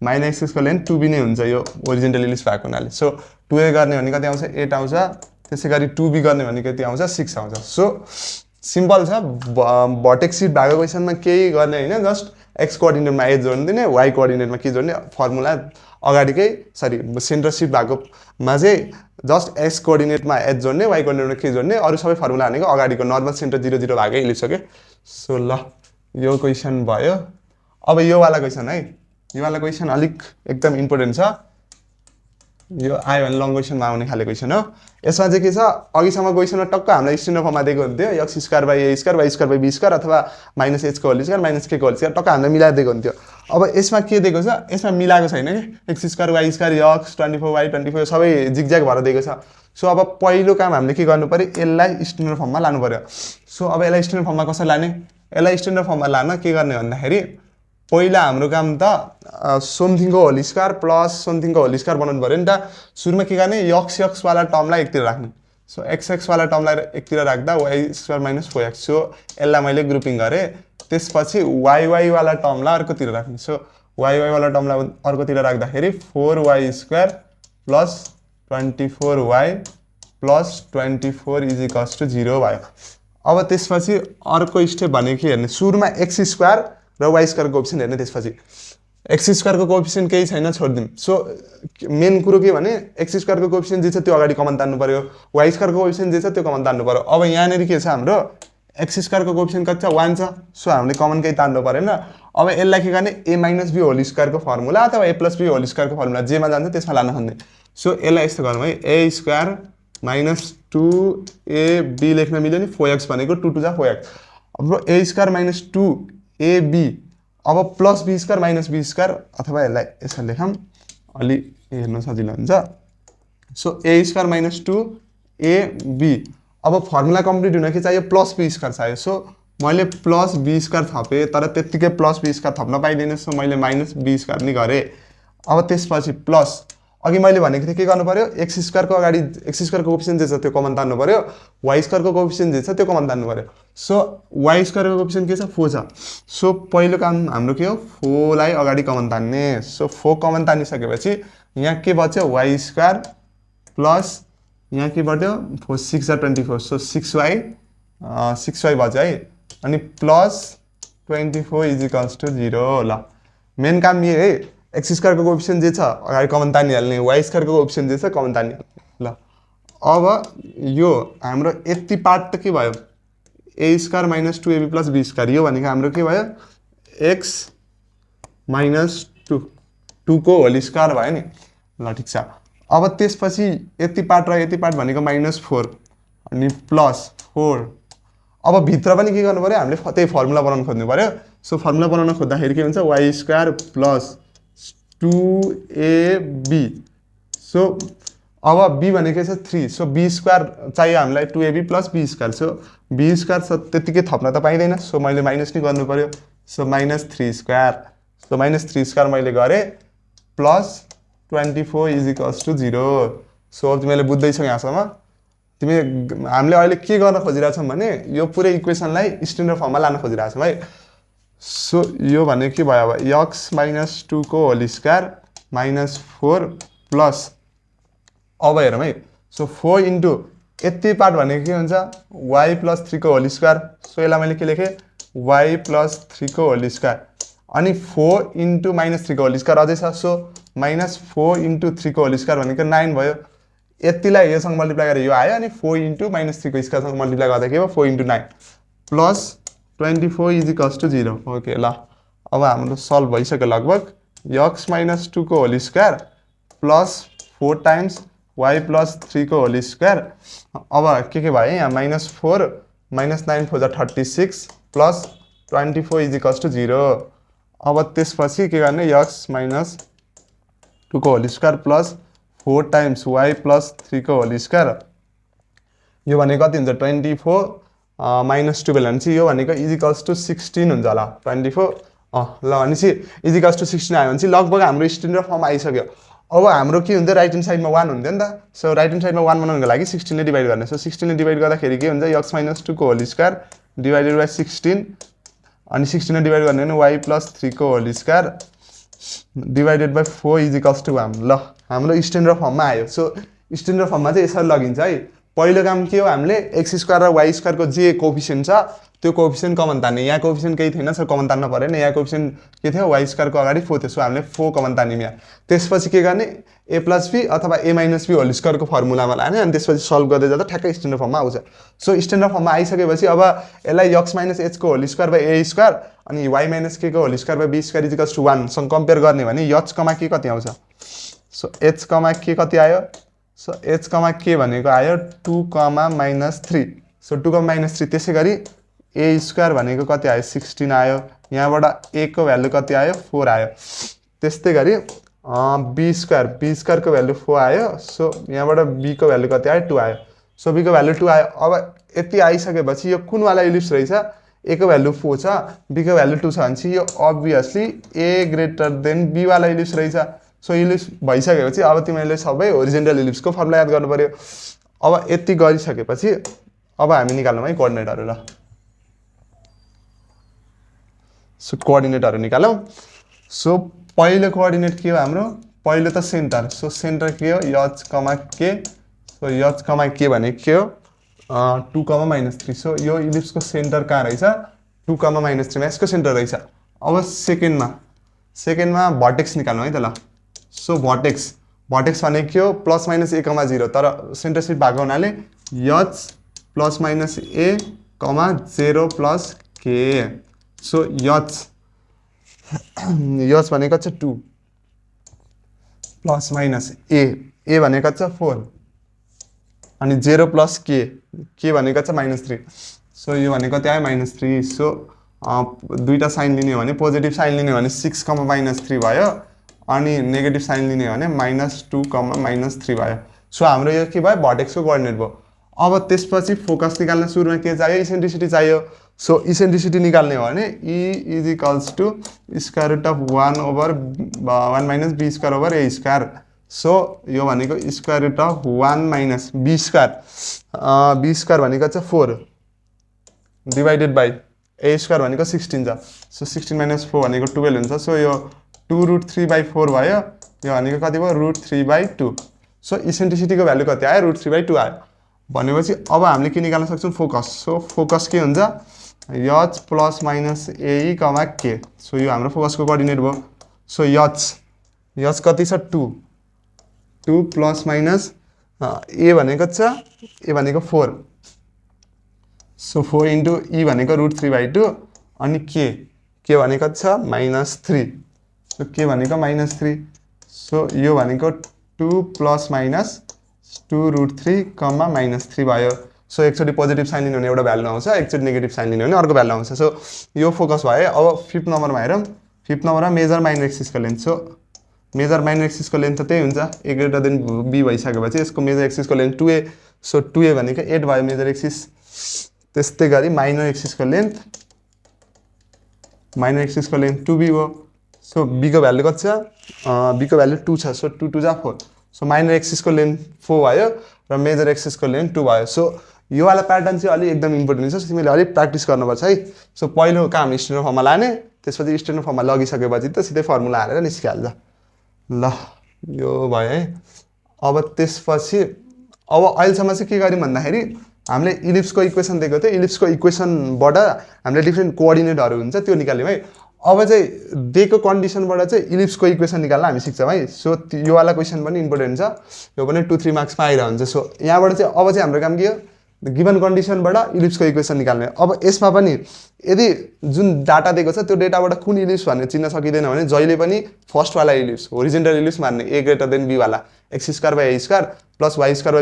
माइनर एक्सिसको लेन्थ 2b नै हुन्छ यो ओरिजिनल इलिप्स भएको हुनाले। सो 2a गर्ने भने कति आउँछ 8 आउँछ, त्यसै गरी 2b गर्ने भने कति आउँछ 6 आउँछ। सो सिम्पल छ, भर्टेक्स सिट भएको क्वेसनमा केही गर्ने होइन, जस्ट एक्स कोअर्डिनेटमा एच जोड्नु दिने, वाइ कोअर्डिनेटमा के जोड्ने, फर्मुला अगाडिकै सरी सेन्टर सिट भएकोमा चाहिँ जस्ट एक्स कोअर्डिनेटमा एच जोड्ने, वाइ कोअर्डिनेटमा के जोड्ने, अरू सबै फर्मुला भनेको अगाडिको नर्मल सेन्टर 0 0 भएकै इलिप्स हो के। सो ल यो क्वेसन भयो। अब यो वाला क्वेसन है, यो वाला क्वेसन अलिक एकदम इम्पोर्टेन्ट छ, यो आयो भने लङ क्वेसनमा आउने खाले क्वेसन हो। यसमा चाहिँ के छ, अघिसम्म क्वेसनमा टक्क हामीलाई स्ट्यान्डर्ड फर्ममा दिएको हुन्थ्यो x square by A square y square by be square अथवा माइनस एच को होल स्क्वायर माइनस के को होल स्क्वायर टक्क हामीलाई मिलाएर दिएको हुन्थ्यो। अब यसमा के दिएको छ, यसमा मिलाएको छैन कि, x square y square x 24 y 24 सबै जिगज्याग भएर दिएको छ। सो अब पहिलो काम हामीले के गर्नु पऱ्यो, यसलाई स्ट्यान्डर्ड फर्ममा लानु पऱ्यो। सो अब यसलाई स्ट्यान्डर्ड फर्ममा कसरी लाने, यसलाई स्ट्यान्डर्ड फर्ममा लान के गर्ने भन्दाखेरि पहिला हाम्रो काम त समथिङको होल स्क्वायर प्लस समथिङको होल स्क्वायर बनाउनु पऱ्यो नि त। सुरुमा के गर्ने, एक्स एक्स वाला टर्मलाई एकतिर राख्ने। सो एक्स एक्स वाला टर्मलाई एकतिर राख्दा y square minus 4x। So यसलाई मैले ग्रुपिङ गरेँ, त्यसपछि वाइ वाइ वाला टर्मलाई अर्कोतिर राख्ने। सो वाइ वाइ वाला टर्मलाई अर्कोतिर राख्दाखेरि 4y square plus 24y plus 24 is equals to 0 भयो। अब त्यसपछि अर्को स्टेप भनेको के हेर्ने, सुरुमा एक्स स्क्वायर र वाइ स्क्वायरको कोएफिसिएन्ट हेर्ने, त्यसपछि एक्स स्क्वायरको कोएफिसिएन्ट केही छैन छोडिदिउँ। सो मेन कुरो के भने एक्स स्क्वायरको कोएफिसिएन्ट जे छ त्यो अगाडि कमन तान्नु पऱ्यो, वाइ स्क्वायरको कोएफिसिएन्ट जे छ त्यो कमन तान्नु पऱ्यो। अब यहाँनिर के छ हाम्रो एक्स स्क्वायरको कोएफिसिएन्ट कति छ 1 छ। सो हामीले कमन केही तान्नु परेन। अब यसलाई के गर्ने, ए माइनस बी होल स्क्वायरको फर्मुला अथवा ए प्लस बी होल स्क्वायरको फर्मुला जेमा जान्छ त्यसमा लान खोज्ने। सो यसलाई यस्तो गरौँ है, ए स्क्वायर माइनस 2ab लेख्न मिल्यो नि, 4x भनेको 2 2 जा 4x। अब ए स्क्वायर माइनस 2ab अब plus be square minus b square अथवा यसलाई यसरी लेखौँ अलि हेर्न सजिलो हुन्छ। So a square minus 2ab अब फर्मुला कम्प्लिट हुन के चाहियो, प्लस बी स्क्वायर चाहियो। सो मैले प्लस बी स्क्वायर थपेँ तर त्यत्तिकै प्लस बी स्क्वायर थप्न पाइँदैन। सो मैले माइनस बी स्क्वायर नि गरेँ। अब त्यसपछि प्लस अघि मैले भनेको थिएँ के गर्नु पऱ्यो, एक्स स्क्वायरको अगाडि एक्स स्क्वायरको कोएफिसिएन्ट जे छ त्यो कमन तान्नु पऱ्यो, वाइ स्क्वायरको कोएफिसिएन्ट जे छ त्यो कमन तान्नु पऱ्यो। सो वाइ स्क्वायरको कोएफिसिएन्ट के छ 4 छ। सो पहिलो काम हाम्रो के हो, 4 लाई अगाडि कमन तान्ने। सो 4 कमन तानिसकेपछि यहाँ के बच्यो वाइ स्क्वायर प्लस यहाँ के बट्यो 4 6 जा 24। सो 6y बच्यो है, अनि प्लस 24 इज इक्वल्स टु 0। ल मेन काम यो है, एक्स स्क्वायरको कोएफिसिएन्ट जे छ अगाडि कमन तानिहाल्ने, वाइ स्क्वायरको कोएफिसिएन्ट जे छ कमन तानिहाल्ने। ल अब यो हाम्रो यति पार्ट त के भयो, A square minus 2ab plus be square, यो भनेको हाम्रो के भयो एक्स माइनस 2 को होल स्क्वायर भयो नि। ल ठिक छ। अब त्यसपछि यति पार्ट र यति पार्ट भनेको माइनस 4 अनि प्लस 4। अब भित्र पनि के गर्नु पऱ्यो, हामीले त्यही फर्मुला बनाउन खोज्नु पऱ्यो। सो फर्मुला बनाउन खोज्दाखेरि के हुन्छ, y square plus 2ab। So अब b भनेको छ 3। सो b स्क्वायर चाहियो हामीलाई 2ab plus b square. So b square त्यतिकै थप्न त पाइँदैन। सो मैले माइनस नि गर्नु पऱ्यो। So minus 3 square. So minus 3 square मैले गरेँ plus 24 is equals to 0। So अब तिमीले बुझ्दैछौ यहाँसम्म। तिमी हामीले अहिले के गर्न खोजिरहेछौँ भने यो पुरै इक्वेसनलाई स्ट्यान्डर्ड फर्ममा लान खोजिरहेछौँ है। सो यो भनेको के भयो, अब एक्स माइनस 2 को होल स्क्वायर माइनस 4 प्लस अब हेरौँ है। सो 4 इन्टु यति पार्ट भनेको के हुन्छ वाइ प्लस 3 को होल स्क्वायर। सो यसलाई मैले के लेखेँ वाइ प्लस 3 को होल स्क्वायर अनि 4 इन्टु माइनस 3 को होल स्क्वायर अझै छ। सो माइनस 4 इन्टु 3 को होल स्क्वायर भनेको 9 भयो। यतिलाई योसँग मल्टिप्लाई गरेर यो आयो अनि 4 इन्टु माइनस 3 को स्क्वायरसँग मल्टिप्लाई गर्दा के भयो 4 into 9 plus 24 is equals to 0। Okay ल अब हाम्रो सल्भ भइसक्यो लगभग। एक्स माइनस 2 को whole square plus 4 times y plus 3 को होल स्क्वायर। अब के भयो यहाँ माइनस 4 माइनस 9 4 जा 36 प्लस 24 इज इक्वल्स टु 0। अब त्यसपछि के गर्ने एक्स माइनस 2 को whole square plus 4 times y plus 3 को होल स्क्वायर। यो भनेको कति हुन्छ 24 माइनस 12 भनेपछि यो भनेको इज इक्वल्स टु 16 हुन्छ होला। 24 ल भनेपछि इज इक्वल्स टु 16 आयो भनेपछि लगभग हाम्रो स्ट्यान्डर्ड फर्म आइसक्यो। अब हाम्रो के हुन्छ राइट ह्यान्ड साइडमा 1 हुन्थ्यो नि त सो राइट ह्यान्ड साइडमा 1 बनाउनको लागि 16 ले डिभाइड गर्ने सो 16 ले डिभाइड गर्दाखेरि के हुन्छ x - 2 को होल स्क्वायर डिभाइडेड बाइ 16 अनि 16 ले डिभाइड गर्ने भने y + 3 को whole square divided by 4 is equals to 1 ल हाम्रो स्ट्यान्डर्ड फर्ममा आयो सो स्ट्यान्डर्ड फर्ममा चाहिँ यसरी लगिन्छ है पहिलो काम के हो हामीले x² र y² को जे कोएफिसिएन्ट छ त्यो कोएफिसिएन्ट कमन तान्ने यहाँ कोएफिसिएन्ट केही थिएन सो कमन तान्न परेन यहाँ कोएफिसिएन्ट के थियो y² को अगाडि 4 थियो सो हामीले 4 कमन तान्यौँ यहाँ त्यसपछि के गर्ने a + b अथवा a - b होल स्क्वायर को फर्मुलामा लाने अनि त्यसपछि सल्भ गर्दै जाँदा ठ्याक्कै स्ट्यान्डर्ड फर्ममा आउँछ सो स्ट्यान्डर्ड फर्ममा आइसकेपछि अब यसलाई x - h को होल स्क्वायर बाइ a² अनि y - k को whole square by b² equals to 1 सँग कम्पेयर गर्ने भने h, k कति आउँछ सो h, k कति आयो सो h, k भनेको आयो 2, -3 सो 2, -3 त्यसै गरी a² भनेको कति आयो 16 आयो यहाँबाट a को भ्यालु कति आयो 4 आयो त्यस्तै गरी b² को भ्यालु 4 आयो सो यहाँबाट b को भ्यालु कति आयो 2 आयो सो b को भ्यालु 2 आयो अब यति आइसकेपछि यो कुन वाला इलिप्स रहेछ a को भ्यालु 4 छ b को भ्यालु 2 छ भनेपछि यो अब्भियसली a > b वाला इलिप्स रहेछ सो इलिप्स भइसकेपछि अब तिमीले सबै होरिजेन्टल इलिप्सको फर्मुला याद गर्नु पर्यो अब यति गरिसकेपछि अब हामी निकाल्नु है कोअर्डिनेटहरु ल सो कोअर्डिनेटहरु निकालौं सो पहिलो कोअर्डिनेट के हो हाम्रो पहिलो त सेन्टर सो सेन्टर के हो h, k so h, k भनेको के हो 2, -3 सो यो इलिप्सको सेन्टर कहाँ रहेछ 2, -3 मा यसको सेन्टर रहेछ अब सेकेन्डमा भर्टेक्स निकाल्नु है त ल सो भर्टेक्स भनेको के हो +- a, 0 तर सेन्टर सिफ्ट भएको हुनाले h +- a, 0 + k so h भनेको छ 2 + a भनेको छ 4 अनि 0 + k भनेको छ -3 सो यो भनेको कति आयो -3 सो दुईटा साइन लिने हो भने पोजिटिभ साइन लिने हो भने 6, -3 भयो अनि नेगेटिभ साइन लिने हो भने -2, -3 भयो सो हाम्रो यो के भयो भर्टेक्सको कोअर्डिनेट भयो अब त्यसपछि फोकस निकाल्न सुरुमा के चाहियो इसेन्ट्रिसिटी चाहियो सो इसेन्ट्रिसिटी निकाल्ने हो भने e = √1 - b² सो यो भनेको √1 - b² भनेको छ 4 डिभाइडेड बाइ a² भनेको 16 छ सो 16 - 4 भनेको 12 हुन्छ सो यो 2√3/4 भयो यो भनेको कति भयो √3/2 सो इसेन्ट्रिसिटीको भ्यालु कति आयो √3/2 आयो भनेपछि अब हामीले के निकाल्न सक्छौं फोकस सो फोकस के हुन्छ h + -ae, k सो यो हाम्रो फोकसको कोअर्डिनेट भयो सो h कति छ 2 + a भनेको 4 सो 4 * e भनेको √3/2 अनि k भनेको छ -3 सो k भनेको -3 सो यो भनेको 2 ± 2√3, -3 भयो सो एकचोटि पोजिटिभ साइन लिने भने एउटा भ्यालु आउँछ एकचोटि नेगेटिभ साइन लिने भने अर्को भ्यालु आउँछ सो यो फोकस भयो अब 5th नम्बरमा हेरौँ 5th नम्बरमा मेजर माइनर एक्सिसको लेन्थ सो मेजर माइनर एक्सिसको लेन्थ त त्यही हुन्छ a > b भइसकेपछि यसको मेजर एक्सिसको लेन्थ 2a सो 2a भनेको 8 भयो मेजर एक्सिस त्यस्तै गरी माइनर एक्सिसको लेन्थ 2b हो सो b को भ्यालु कति छ b को भ्यालु 2 छ सो 2 2 जा 4 सो माइनर एक्सिसको लेन्थ 4 भयो र मेजर एक्सिसको लेन्थ 2 भयो सो यो वाला प्याटर्न चाहिँ अलि एकदम इम्पोर्टेन्ट हुन्छ सो तिमीले अलि प्र्याक्टिस गर्नुपर्छ है सो पहिलो काम स्ट्यान्डर्ड फर्ममा लाने त्यसपछि स्ट्यान्डर्ड फर्ममा लगिसकेपछि त सिधै फर्मुला हालेर निस्किहाल्छ ल यो भयो है अब त्यसपछि अब अहिलेसम्म चाहिँ के गर्यौं भन्दाखेरि हामीले इलिप्सको इक्वेसन दिएको थियो इलिप्सको इक्वेसनबाट हामीले डिफ्रेन्ट कोअर्डिनेटहरु हुन्छ त्यो निकाल्यौं है अब चाहिँ दिएको कन्डिसनबाट चाहिँ इलिप्सको इक्वेसन निकाल्न हामी सिक्छौं है सो यो वाला क्वेशन पनि इम्पोर्टेन्ट छ यो पनि 2-3 मार्क्समा आइरहन्छ सो यहाँबाट चाहिँ अब चाहिँ हाम्रो काम के हो गिवन कन्डिसनबाट इलिप्सको इक्वेसन निकाल्ने अब यसमा पनि यदि जुन डाटा दिएको छ त्यो डाटाबाट कुन इलिप्स भन्ने चिन्न सकिदैन भने जहिले पनि फर्स्ट वाला इलिप्स होरिजेन्टल इलिप्स मान्ने a > b वाला x² + y²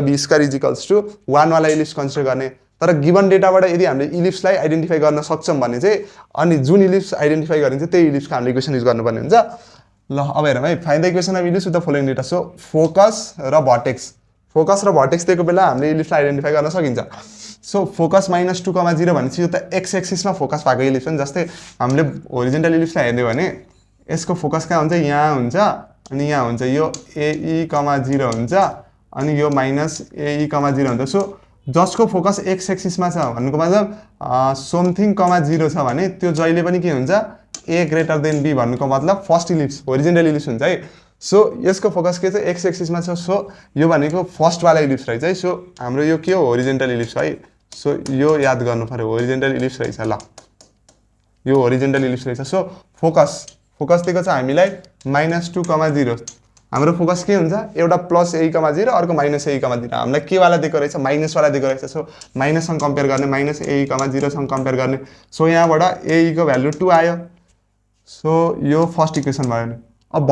/ b² 1 वाला इलिप्स कन्सिडर गर्ने तर गिवन डेटाबाट यदि हामीले इलिप्सलाई आइडेन्टिफाई गर्न सक्छौं भने चाहिँ अनि जुन इलिप्स आइडेन्टिफाई गरिन्छ त्यही इलिप्सको हामीले इक्वेसन युज गर्नुपर्ने हुन्छ ल अब हेरौँ है find the equation of ellipse with the following data so focus र भर्टेक्स दिएको बेला हामीले इलिप्सलाई आइडेन्टिफाई गर्न सकिन्छ सो फोकस -2, 0 भनेपछि यो त x एक्सिसमा फोकस भएको इलिप्स हो नि जस्तै हामीले होरिजेन्टल इलिप्सलाई हेर्ने भने यसको फोकस कहाँ हुन्छ यहाँ हुन्छ अनि यहाँ हुन्छ यो AE, 0 हुन्छ अनि यो माइनस AE, 0 हुन्छ। सो जसको फोकस एक्स एक्सिसमा छ भन्नुको मतलब समथिङ, 0 छ भने त्यो जहिले पनि के हुन्छ A ग्रेटर देन B भन्नुको मतलब फर्स्ट इलिप्स होरिजेन्टल इलिप्स हुन्छ है। सो यसको फोकस के छ एक्स एक्सिसमा छ। सो यो भनेको फर्स्ट वाला इलिप्स रहेछ है। सो हाम्रो यो के हो होरिजेन्टल इलिप्स है। सो यो याद गर्नु पर्यो होरिजेन्टल इलिप्स रहेछ ल, यो होरिजेन्टल इलिप्स रहेछ। सो फोकस दिएको छ हामीलाई -2, 0। हाम्रो फोकस के हुन्छ एउटा प्लस AE, 0 अर्को माइनस AE, 0। हामीलाई के वाला दिएको रहेछ माइनस वाला दिएको रहेछ। सो माइनससँग कम्पेयर गर्ने, माइनस AE, 0 सँग कम्पेयर गर्ने। सो यहाँबाट AE को भ्यालु 2 आयो। सो यो फर्स्ट इक्वेसन भयो नि। अब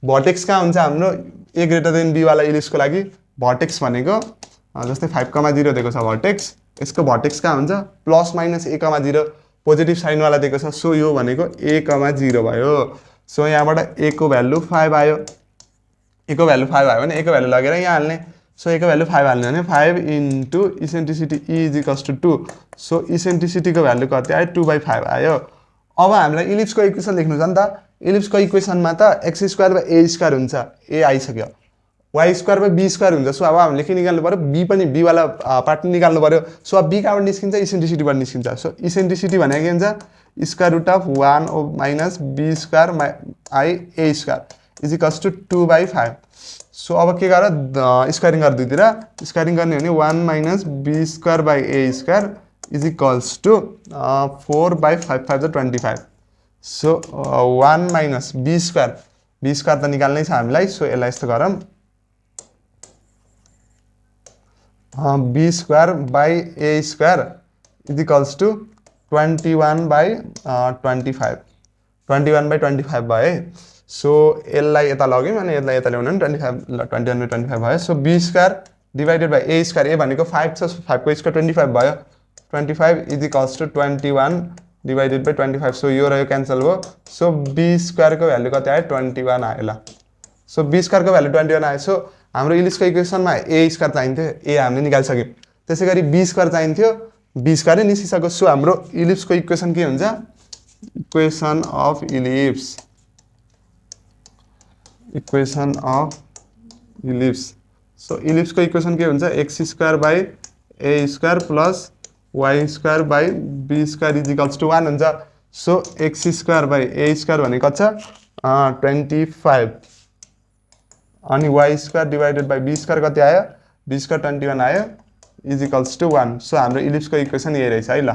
भर्टेक्स कहाँ हुन्छ हाम्रो A ग्रेटर देन B वाला इलिप्सको लागि भर्टेक्स भनेको जस्तै 5, 0 दिएको छ भर्टेक्स, यसको भर्टेक्स कहाँ हुन्छ plus minus A, 0 positive sign वाला दिएको छ। सो यो भनेको A, 0 भयो। सो यहाँबाट A को भ्यालु 5 आयो। A को भ्यालु 5 आयो भने A को भ्यालु लगेर यहाँ हाल्ने। सो A को भ्यालु 5 हाल्ने भने 5 इन्टु इसेन्ट्रिसिटी E = 2। सो इसेन्ट्रिसिटीको भ्यालु कति आयो 2/5 आयो। अब हामीलाई इलिप्सको इक्वेसन लेख्नु छ नि त। इलिप्सको इक्वेसनमा त x² / a² हुन्छ, A आइसक्यो, y² / b² हुन्छ। सो अब हामीले के निकाल्नु पर्यो B पनि B वाला पार्ट निकाल्नु पर्यो। सो अब B कहाँबाट निस्किन्छ इसेन्ट्रिसिटीबाट निस्किन्छ। सो इसेन्ट्रिसिटी भनेको के हुन्छ √1 - b² i a² = 2/5। सो अब के गर स्क्वायरिङ गर दुईतिर, स्क्वायरिङ गर्ने हो भने 1 - b² / a² = 4/5, 5 = 25। सो 1 - b² त निकाल्नै छ हामीलाई। सो यसलाई यस्तो गरौँ b² / a² = 21/25, 21/25 भयो है। सो यसलाई यता लग्यौँ अनि यसलाई यता ल्याउनु भने 21/25 भयो। So b² divided by a² A भनेको 5 छ, 5 को स्क्वायर 25 भयो, 25 = 21 डिवाइडेड बाई 25। सो यो र यो क्यान्सल भयो। सो b² को भ्यालु कति आयो 21 आयो ल। सो b² को भ्यालु 21 आयो। सो हाम्रो इलिप्सको इक्वेसनमा a² चाहिन्थ्यो, A हामीले निकालिसक्यौँ। त्यसै गरी b² चाहिन्थ्यो, b² नै निस्किसक्यो। सो हाम्रो इलिप्सको इक्वेसन के हुन्छ equation of ellipse, equation of ellipse. So इलिप्सको इक्वेसन के हुन्छ x² / a² plus y² / b² = 1 हुन्छ। सो x² / a² भनेको कति छ 25 अनि y² डिवाइडेड बाई b² कति आयो b² 21 आयो = 1। सो हाम्रो इलिप्सको इक्वेसन यही रहेछ है ल।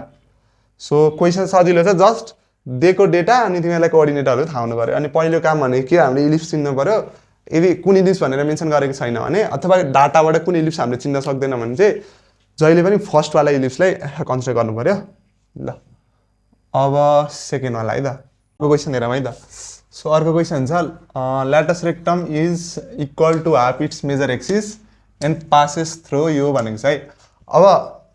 सो क्वेसन सजिलो छ, जस्ट दिएको डेटा अनि तिमीहरूलाई कोअर्डिनेटरहरू थाहा हुनु पर्यो। अनि पहिलो काम भनेको के हामीले इलिप्स चिन्नु पर्यो। यदि कुन इलिप्स भनेर मेन्सन गरेको छैन भने अथवा डाटाबाट कुन इलिप्स हामीले चिन्न सक्दैन भने चाहिँ जहिले पनि फर्स्ट वाला इलिप्सलाई कन्सिडर गर्नु पर्यो ल। अब सेकेन्ड वाला है त, अर्को क्वेसन हेरौँ है त। सो अर्को क्वेसन छ latus rectum is equal to half its major axis and passes through यो भनेको छ है। अब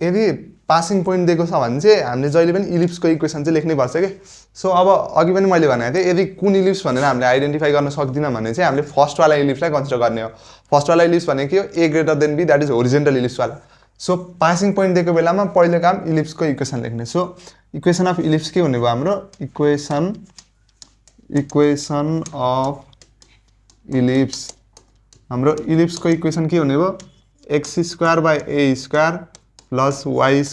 यदि पासिङ पोइन्ट दिएको छ भने चाहिँ हामीले जहिले पनि इलिप्सको इक्वेसन चाहिँ लेख्नै पर्छ कि। सो अब अघि पनि मैले भनेको थिएँ यदि कुन इलिप्स भनेर हामीले आइडेन्टिफाई गर्न सक्दिनँ भने चाहिँ हामीले फर्स्ट वाला इलिप्सलाई कन्सिडर गर्ने हो। फर्स्ट वाला इलिप्स भनेको के हो A greater than B, that is horizontal ellipse वाला। सो पासिङ पोइन्ट दिएको बेलामा पहिलो काम इलिप्सको इक्वेसन लेख्ने। सो इक्वेसन अफ इलिप्स के हुने भयो हाम्रो इक्वेसन अफ इलिप्स। हाम्रो इलिप्सको इक्वेसन के हुने भयो x² / a² plus y² /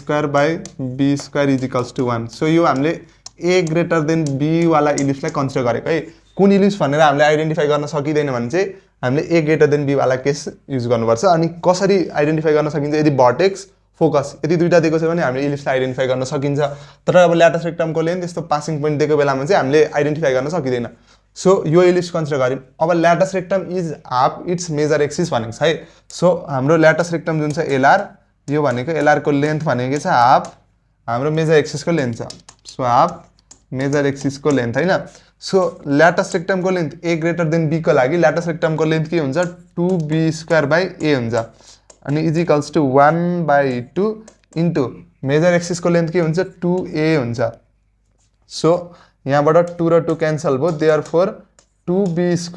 b² = 1। So यो हामीले A ग्रेटर देन B वाला इलिप्सलाई कन्सिडर गरेको है। कुन इलिप्स भनेर हामीले आइडेन्टिफाई गर्न सकिँदैन भने चाहिँ हामीले A ग्रेटर देन B वाला केस युज गर्नुपर्छ। अनि कसरी आइडेन्टिफाई गर्न सकिन्छ यदि भर्टेक्स फोकस यदि दुईटा दिएको छ भने हामीले इलिप्सलाई आइडेन्टिफाई गर्न सकिन्छ। तर अब ल्याटस रेक्टमको लेन्थ त्यस्तो पासिङ पोइन्ट दिएको बेलामा चाहिँ हामीले आइडेन्टिफाई गर्न सकिँदैन। सो यो इलिप्स कन्सिडर गऱ्यौँ। अब latus rectum is half its major axis भनेको छ है। सो हाम्रो ल्याटस रेक्टम जुन छ LR, यो भनेको LR को लेन्थ भनेको के छ हाफ हाम्रो मेजर एक्सिसको लेन्थ छ। सो हाफ मेजर एक्सिसको लेन्थ हैन। सो ल्याटस रेक्टमको length A greater than B को लागि ल्याटस रेक्टमको लेन्थ के हुन्छ 2b² / a हुन्छ अनि = 1/2 इन्टु मेजर एक्सिसको लेन्थ के हुन्छ 2a हुन्छ। सो यहाँबाट 2 र 2 क्यान्सल भयो, देयरफोर 2b² =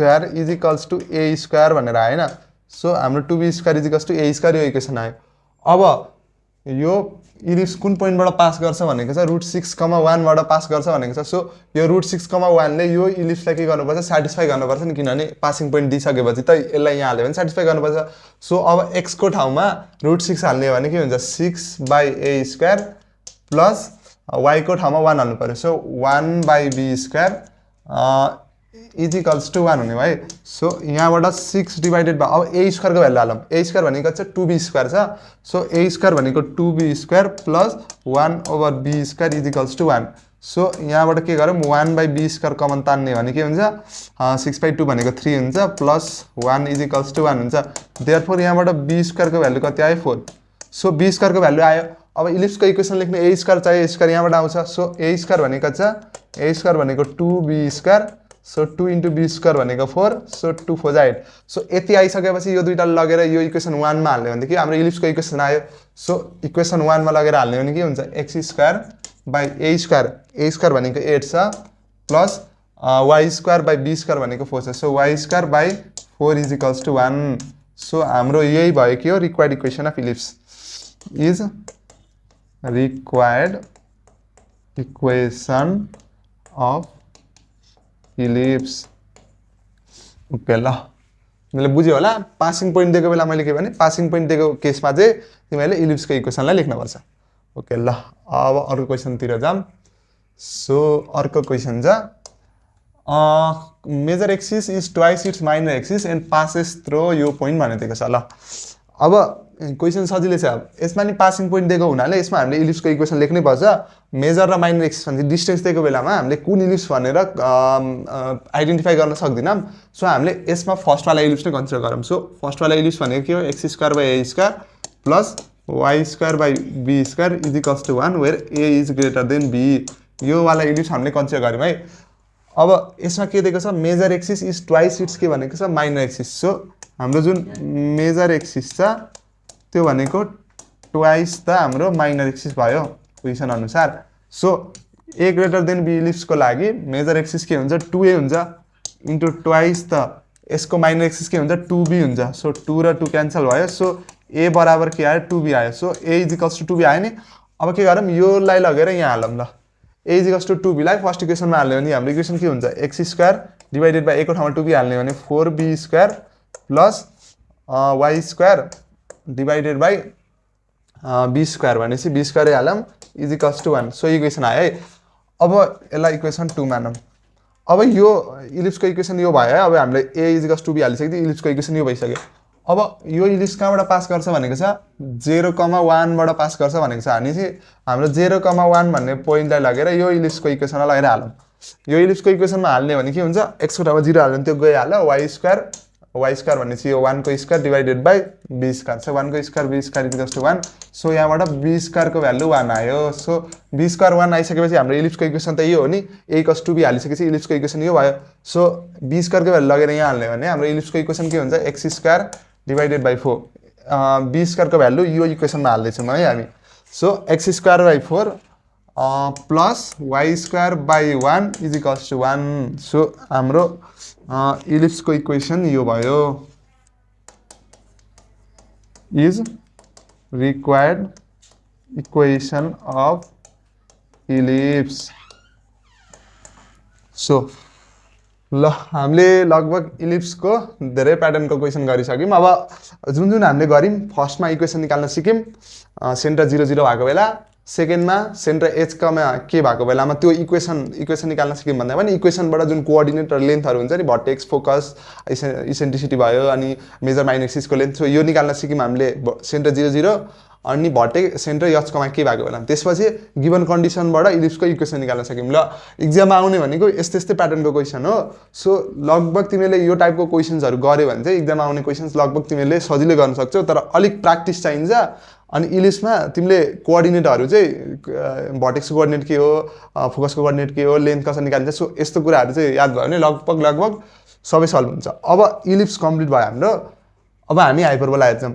a² भनेर आएन। सो हाम्रो 2b² = a² यो इक्वेसन आयो। अब यो इलिप्स कुन पोइन्टबाट पास गर्छ भनेको छ √6,1 बाट पास गर्छ भनेको छ। सो यो √6,1 ले यो इलिप्सलाई के गर्नुपर्छ सेटिस्फाई गर्नुपर्छ नि, किनभने पासिङ पोइन्ट दिइसकेपछि त यसलाई यहाँ हाल्यो भने सेटिस्फाई गर्नुपर्छ। सो अब x को ठाउँमा √6 हाल्ने हो भने के हुन्छ 6/a² प्लस y को ठाउँमा 1 हाल्नु पर्यो। सो 1/b² इजिकल्स टु 1 हुने भयो। सो यहाँबाट 6 डिवाइडेड बाई अब a² को भ्यालु हालौँ। a² भनेको चाहिँ 2b² छ। सो a² भनेको 2b² plus 1/b² equals to 1। So यहाँबाट के गरौँ 1/b² कमन तान्ने भने के हुन्छ 6/2 भनेको 3 हुन्छ प्लस 1 इजिकल्स टु 1 हुन्छ। देयरफोर यहाँबाट b² को भ्यालु कति आयो 4। सो b² को भ्यालु आयो। अब इलिप्सको इक्वेसन लेख्ने a² चाहियो, a² यहाँबाट आउँछ। सो a² भनेको छ a² भनेको 2b²। सो 2 × b² भनेको 4। सो 2 4 8। सो यति आइसकेपछि यो दुईटा लगेर यो इक्वेसन 1 मा हाल्ने भनेदेखि हाम्रो इलिप्सको इक्वेसन आयो। सो इक्वेसन 1 मा लगेर हाल्ने भने के हुन्छ x² a² भनेको 8 छ प्लस y² भनेको 4 छ। So y²/4 equals to 1। So हाम्रो यही भयो कि हो required equation of ellipse is required equation of ellipse. Okay ल तिमीले बुझ्यौ होला। पासिङ पोइन्ट दिएको बेला मैले के भने पासिङ पोइन्ट दिएको केसमा चाहिँ तिमीले इलिप्सको इक्वेसनलाई लेख्नुपर्छ। ओके ल अब अर्को क्वेसनतिर जाम। सो अर्को क्वेसन छ major axis is twice its minor axis and passes through यो पोइन्ट भनेको दिएको छ। ल अब क्वेसन सजिलै छ। अब यसमा नि पासिङ पोइन्ट दिएको हुनाले यसमा हामीले इलिप्सको इक्वेसन लेख्नै पर्छ। मेजर र माइनर एक्सिस भने डिस्टेन्स दिएको बेलामा हामीले कुन इलिप्स भनेर आइडेन्टिफाई गर्न सक्दैनौँ। सो हामीले यसमा फर्स्टवाला इलिप्स नै कन्सिडर गरौँ। सो फर्स्टवाला इलिप्स भनेको के हो x² plus y²/b² is equals to 1 where a is greater than b। यो वाला इलिप्स हामीले कन्सिडर गऱ्यौँ है। अब यसमा के दिएको छ major axis is twice its के भनेको छ माइनर एक्सिस। सो हाम्रो जुन मेजर एक्सिस छ त्यो भनेको ट्वाइस द हाम्रो माइनर एक्सिस भयो क्वेसन अनुसार। So a greater than b इलिप्सको लागि मेजर एक्सिस के हुन्छ 2a हुन्छ इन्टु ट्वाइस द यसको माइनर एक्सिस के हुन्छ 2b हुन्छ। सो 2 र 2 क्यान्सल भयो। सो a बराबर के आयो 2b आयो। So a equals to 2b आयो नि। अब के गरौँ योलाई लगेर यहाँ हालौँ ल। a इजिकल्स टु 2b लाई फर्स्ट इक्वेसनमा हाल्ने भने हाम्रो इक्वेसन के हुन्छ x² डिवाइडेड बाई a को ठाउँमा 2b हाल्ने भने 4b² plus y² divided by b² भनेपछि b² हालौँ इजिकल्स टु 1। सो इक्वेसन आयो है। अब यसलाई इक्वेसन 2 मानौँ। अब यो इलिप्सको इक्वेसन यो भयो है। अब हामीले a इजिकल्स टु b हालिसक्यो इलिप्सको इक्वेसन यो भइसक्यो। अब यो इलिप्स कहाँबाट पास गर्छ भनेको छ 0,1 बाट पास गर्छ भनेको छ। हामी चाहिँ हाम्रो 0,1 भन्ने पोइन्टलाई लगेर यो इलिप्सको इक्वेसनमा लगेर हालौँ। यो इलिप्सको इक्वेसनमा हाल्ने भने के हुन्छ x को ठाउँमा 0 हाल्यो भने त्यो गइहाल्यो y² भनेपछि यो 1 को स्क्वायर डिवाइडेड बाई b² छ 1 को square b² equals to 1। So यहाँबाट b² को भ्यालु 1 आयो। सो b² 1 आइसकेपछि हाम्रो इलिप्सको इक्वेसन त यो हो नि a + 2b हालिसकेपछि इलिप्सको इक्वेसन यो भयो। सो b² को भ्यालु लगेर यहाँ हाल्ने भने हाम्रो इलिप्सको इक्वेसन के हुन्छ x² डिवाइडेड बाई 4 b² को भ्यालु यो इक्वेसनमा हाल्दैछौँ है हामी। So x²/4 plus y²/1 is equals to 1। So हाम्रो इलिप्सको इक्वेसन यो भयो is required equation of ellipse. So ल हामीले लगभग इलिप्सको धेरै प्याटर्नको क्वेसन गरिसक्यौँ। अब जुन हामीले गऱ्यौँ फर्स्टमा इक्वेसन निकाल्न सिक्यौँ सेन्टर 0 0 भएको बेला, सेकेन्डमा सेन्टर एचमा के भएको बेलामा त्यो इक्वेसन निकाल्न सिक्यौँ भन्दा पनि इक्वेसनबाट जुन कोअर्डिनेट र लेन्थहरू हुन्छ नि भर्टेक्स फोकस इसेन्ट्रिसिटी भयो अनि मेजर माइनर एक्सिसको लेन्थ। सो यो निकाल्न सिक्यौँ हामीले सेन्टर 0 0 अनि भर्टेक्स सेन्टर एचकोमा के भएको बेला। त्यसपछि गिभन कन्डिसनबाट इलिप्सको इक्वेसन निकाल्न सक्यौँ। ल इक्जाममा आउने भनेको यस्तै प्याटर्नको क्वेसन हो। सो लगभग तिमीले यो टाइपको क्वेसन्सहरू गऱ्यो भने चाहिँ इक्जाममा आउने क्वेसन्स लगभग तिमीले सजिलै गर्न सक्छौ। तर अलिक प्र्याक्टिस चाहिन्छ। अनि इलिप्समा तिमीले कोअर्डिनेटहरू चाहिँ भर्टेक्सको कोअर्डिनेट के हो फोकसको कोअर्डिनेट के हो लेन्थ कसरी निकालिन्छ सो यस्तो कुराहरू चाहिँ याद भयो भने लगभग सबै सल्भ हुन्छ। अब इलिप्स कम्प्लिट भयो हाम्रो। अब हामी हाइपरबोला हेर्छौँ।